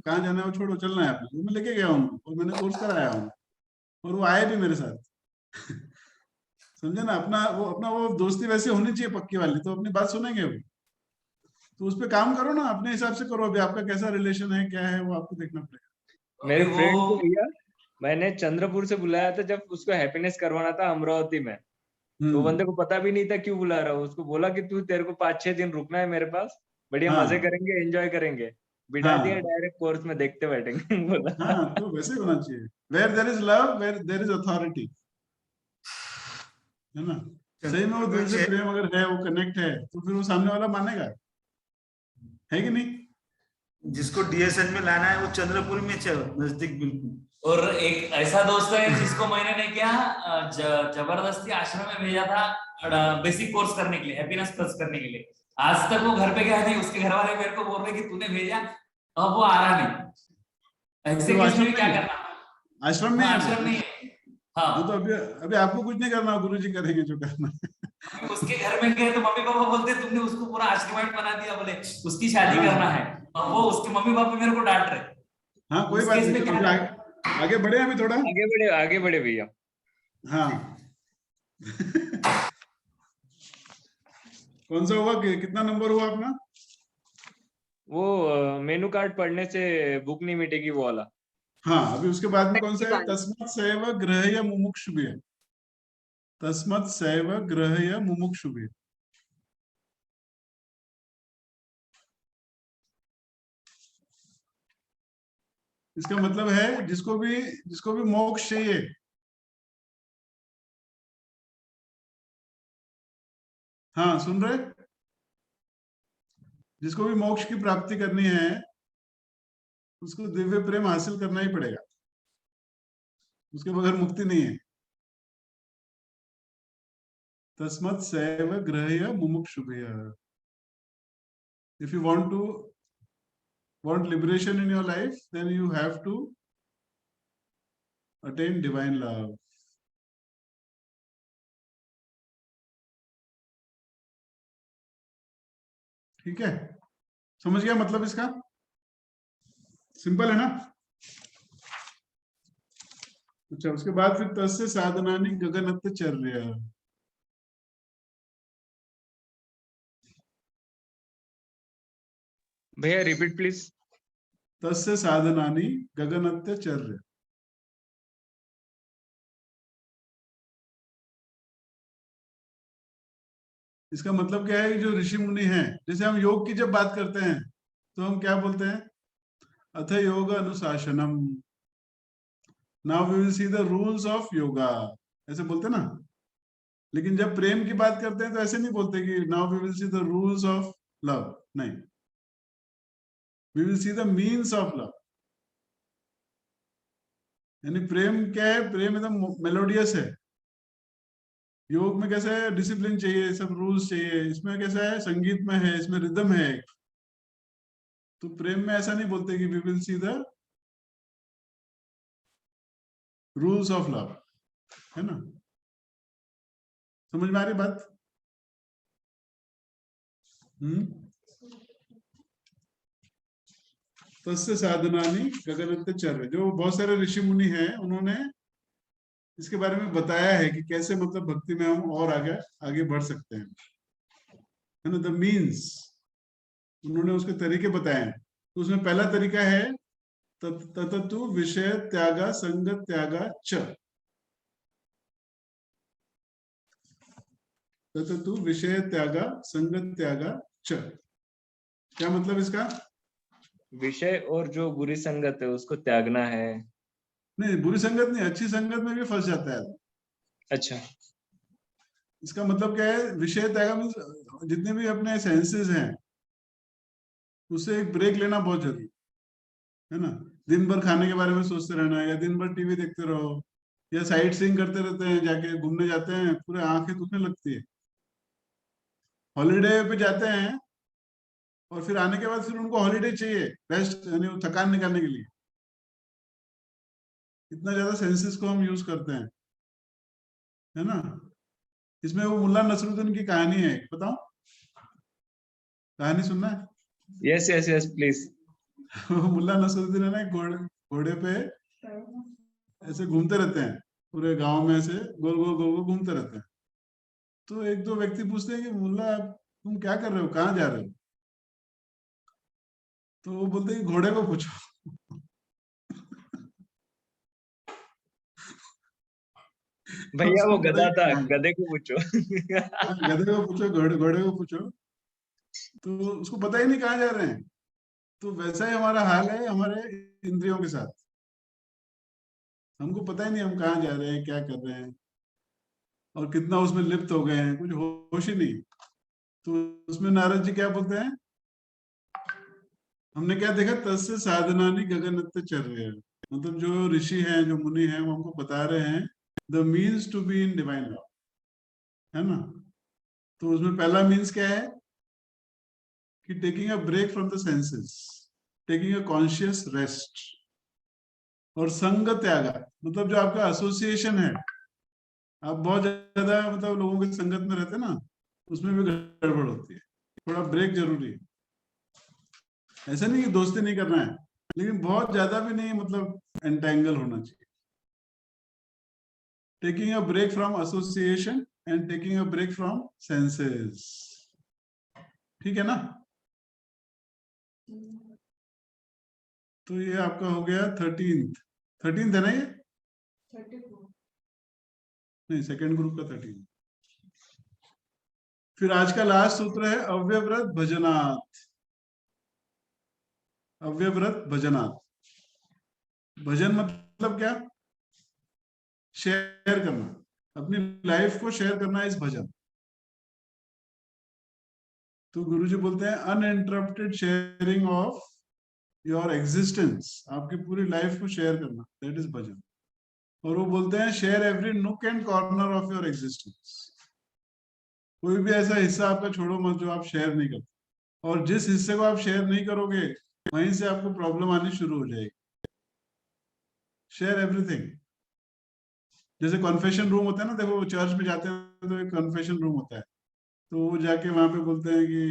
कहाँ जाना है वो छोड़ो, चलना है अपने। मैं लेके गया उनको और मैंने कोर्स कराया हूँ, और वो आए भी मेरे साथ। समझे ना? अपना वो दोस्ती वैसे होनी चाहिए पक्की वाली, तो अपनी बात सुनेंगे वो। तो उस पर काम करो ना, अपने हिसाब से करो। अभी आपका कैसा रिलेशन है, क्या है, वो आपको देखना पड़ेगा। मेरे फ्रेंड को भैया मैंने चंद्रपुर से बुलाया था, जब उसको हैप्पीनेस करवाना था अमरावती में। तो बंदे को पता भी नहीं था क्यों बुला रहा हूँ। उसको बोला कि तेरे को 5-6 दिन रुकना है मेरे पास, बढ़िया मजे करेंगे, एंजॉय करेंगे। बिठा दिया डायरेक्ट कोर्स में, देखते बैठेंगे। बोला हाँ, तो वैसे होना चाहिए। Where there is love where there is authority, है ना? सही में वो दिल से प्रेम अगर है, वो कनेक्ट है, तो फिर वो सामने वाला मानेगा, है कि नहीं? जिसको डीएसएन में लाना है वो चंद्रपुर में चलो, नजदीक बिल्कुल। और एक ऐसा दोस्त है जिसको मैंने नहीं किया, जबरदस्ती आश्रम में भेजा था बेसिक कोर्स करने के लिए, हैप्पीनेस प्लस करने के लिए। आज तक वो घर पे गया नहीं, उसके घर वाले मेरे को बोल रहे कि तूने भेजा, अब वो आ रहा नहीं। ऐसे केस में क्या करना? आश्रम में आश्रम नहीं है। हाँ, तो अभी आपको कुछ नहीं करना, गुरुजी करेंगे जो करना है। उसके घर में गए तो मम्मी पापा बोलते तुमने उसको पूरा आश्रम बना दिया, बोले उसकी शादी करना है। और वो उसके मम्मी पापा मेरे को डांट रहे। हाँ, कोई बात नहीं, चलो आगे बढ़े, अभी थोड़ा आगे बढ़े भैया। हाँ। कौन सा हुआ, कितना नंबर हुआ अपना? वो मेनू कार्ड पढ़ने से बुक नहीं मिटेगी वो वाला। हाँ, अभी उसके बाद में कौन सा है? तस्मत् सैव गृह्य मुमुक्षुभिः। तस्मत् सैव गृह्य मुमुक्षुभिः। इसका मतलब है जिसको भी मोक्ष चाहिए, हाँ सुन रहे, जिसको भी मोक्ष की प्राप्ति करनी है, उसको दिव्य प्रेम हासिल करना ही पड़ेगा, उसके बगैर मुक्ति नहीं है। तस्मत् सैव गृह्य मुमुक्षुभिः। If you want liberation in your life, then you have to attain divine love. ठीक है, समझ गया मतलब इसका? सिंपल है ना? अच्छा, उसके बाद फिर तस्य साधनानि गगनतचर्या। भैया रिपीट प्लीज। तस्य साधनानि गगनतचर्या। इसका मतलब क्या है कि जो ऋषि मुनि हैं, जैसे हम योग की जब बात करते हैं तो हम क्या बोलते हैं? अथ योग अनुशासनम, now we will see the rules of yoga, ऐसे बोलते ना। लेकिन जब प्रेम की बात करते हैं तो ऐसे नहीं बोलते कि now we will see the rules of love, नहीं, we will see the means of love. यानी प्रेम क्या है? प्रेम एकदम मेलोडियस है। योग में कैसा है? डिसिप्लिन चाहिए, सब रूल्स चाहिए। इसमें कैसा है? संगीत में है, इसमें रिदम है। तो प्रेम में ऐसा नहीं बोलते कि we will see the rules of love, है ना? समझ में आ रही बात? तस्य साधनानि गगनतचर्या। जो बहुत सारे ऋषि मुनि हैं, उन्होंने इसके बारे में बताया है कि कैसे मतलब भक्ति में हम और आगे बढ़ सकते हैं, है ना। द मीन्स, उन्होंने उसके तरीके बताए हैं। तो उसमें पहला तरीका है तततु विषय त्यागा संग त्यागा च। तततु विषय त्यागा संग त्यागा च। क्या मतलब इसका? विषय और जो बुरी संगत है उसको त्यागना है। नहीं, बुरी संगत नहीं, अच्छी संगत में भी फंस जाता है। अच्छा, इसका मतलब क्या है? विषय त्यागा मीन्स जितने भी अपने सेंसेस हैं उससे एक ब्रेक लेना बहुत जरूरी है ना। दिन भर खाने के बारे में सोचते रहना, या दिन भर टीवी देखते रहो, या साइट सीइंग करते रहते हैं, जाके घूमने जाते हैं, पूरे आंखें दुखने लगती है। हॉलीडे पे जाते हैं और फिर आने के बाद फिर उनको हॉलीडे चाहिए, रेस्ट, यानी वो थकान निकालने के लिए। इतना ज्यादा सेंसेस को हम यूज करते हैं, है ना। इसमें वो मुल्ला नसरुद्दीन की कहानी है, बताओ, कहानी सुनना है? Yes yes yes please. Mulla Nasruddin है ना, घोड़े पे ऐसे घूमते रहते हैं पूरे गांव में, ऐसे गोल गोल गोल गोल घूमते रहते हैं। तो एक दो व्यक्ति पूछते हैं कि मुल्ला तुम क्या कर रहे हो, कहाँ जा रहे हो? तो वो बोलते हैं कि घोड़े को पूछो। भैया वो गधा था, हाँ, गधे को पूछो। गधे को पूछो, घोड़े को पूछो। तो उसको पता ही नहीं कहाँ जा रहे हैं। तो वैसा ही हमारा हाल है हमारे इंद्रियों के साथ। हमको पता ही नहीं हम कहाँ जा रहे हैं, क्या कर रहे हैं, और कितना उसमें लिप्त हो गए हैं, कुछ होश ही नहीं। तो उसमें नारद जी क्या बोलते हैं? हमने क्या देखा? तस्य साधनानि गगनत्य चर रहे हैं। मतलब जो ऋषि हैं, जो मुनि हैं, वो हमको बता रहे हैं the means to be in divine love, है ना। तो उसमें पहला मीन्स क्या है कि taking a break from the senses, taking a conscious rest. और संग त्यागा मतलब जो आपका एसोसिएशन है, आप बहुत ज्यादा मतलब लोगों की संगत में रहते हैं ना, उसमें भी गड़बड़ होती है। थोड़ा ब्रेक जरूरी है। ऐसा नहीं कि दोस्ती नहीं करना है, लेकिन बहुत ज्यादा भी नहीं, मतलब एंटेंगल होना चाहिए। Taking a break from association and taking a break from senses, ठीक है ना। तो ये आपका हो गया 13th है ना ये? 34 नहीं, सेकेंड ग्रुप का 13। फिर आज का लास्ट सूत्र है अव्यव्रत भजनात्। अव्यव्रत भजनात्। भजन मतलब क्या? शेयर करना, अपनी लाइफ को शेयर करना इस भजन। तो गुरुजी बोलते हैं uninterrupted sharing of your existence, आपकी पूरी लाइफ को शेयर करना, दैट इज भजन। और वो बोलते हैं शेयर एवरी नुक and corner of your existence. कोई भी ऐसा हिस्सा आपका छोड़ो मत जो आप शेयर नहीं करते, और जिस हिस्से को आप शेयर नहीं करोगे वहीं से आपको प्रॉब्लम आनी शुरू हो जाएगी। Share everything. जैसे कॉन्फेशन रूम होता है ना, देखो चर्च में जाते हैं तो एक कॉन्फेशन रूम होता है, तो वो जाके वहां पे बोलते हैं कि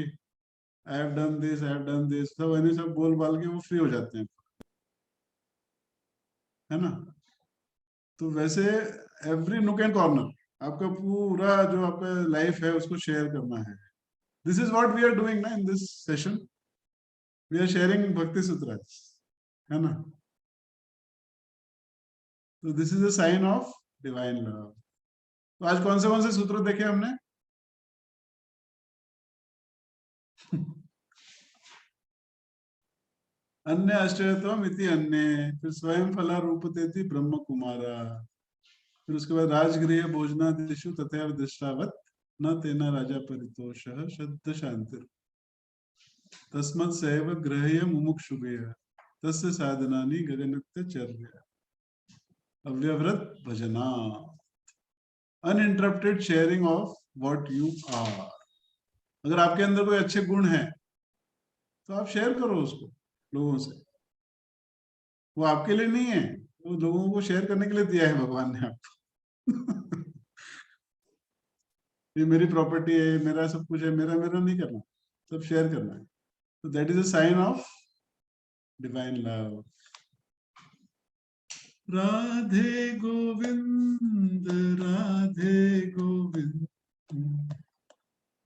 I have done this, I have done this, सब यानी सब बोल बाल के वो फ्री हो जाते हैं, है ना। तो वैसे एवरी नुक एंड कॉर्नर आपका पूरा जो आपका लाइफ है उसको शेयर करना है। This is what we are doing ना in this session, we are sharing Bhakti Sutra, है ना। तो this is a sign of divine love. तो आज कौन से सूत्र देखे हमने? अन्य आश्चर्यत्वम इति अन्य, फिर स्वयं फला रूपतेति ब्रह्म कुमारा, फिर उसके बाद राजगृह भोजनादिषु तथैव दृष्टावत् न तेना राजा परितोषः शब्द शांति तस्मत् सैव ग्रह्य मुमुक्षुभेः तस्य साधनानि गगनत्य चर्या। अव्यव्रत भजना, uninterrupted sharing of what you are. अगर आपके अंदर कोई अच्छे गुण हैं तो आप शेयर करो उसको लोगों से। वो आपके लिए नहीं है, वो लोगों को शेयर करने के लिए दिया है भगवान ने आपको। ये मेरी प्रॉपर्टी है, मेरा सब कुछ है, मेरा मेरा नहीं करना, सब शेयर करना है। तो that is a sign of divine love. Radhe Govind Radhe Govind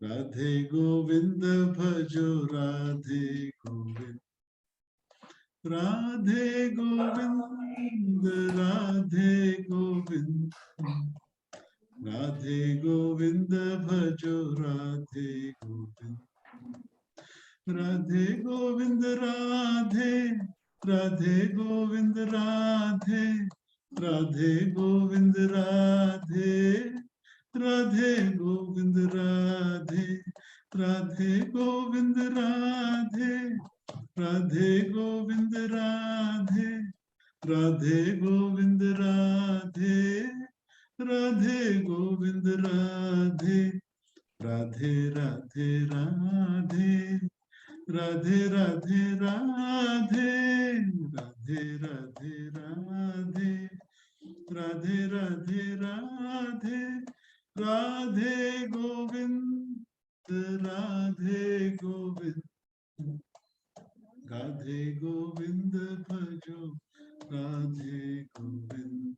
Radhe Govind भजो राधे गोविंद राधे गोविंद राधे गोविंद राधे गोविंद भजो राधे गोविंद राधे गोविंद राधे राधे गोविंद राधे राधे गोविंद राधे राधे गोविंद राधे राधे गोविंद राधे राधे गोविंद राधे राधे गोविंद राधे राधे गोविंद राधे राधे राधे राधे राधे राधे राधे राधे राधे राधे राधे राधे राधे राधे गोविंद राधे गोविंद राधे गोविंद भजो राधे गोविंद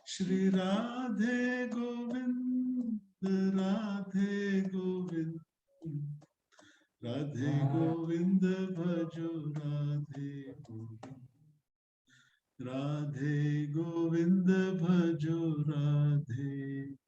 श्री राधे गोविंद राधे गोविंद राधे गोविंद भजो राधे गोविंद राधे गोविंद भजो राधे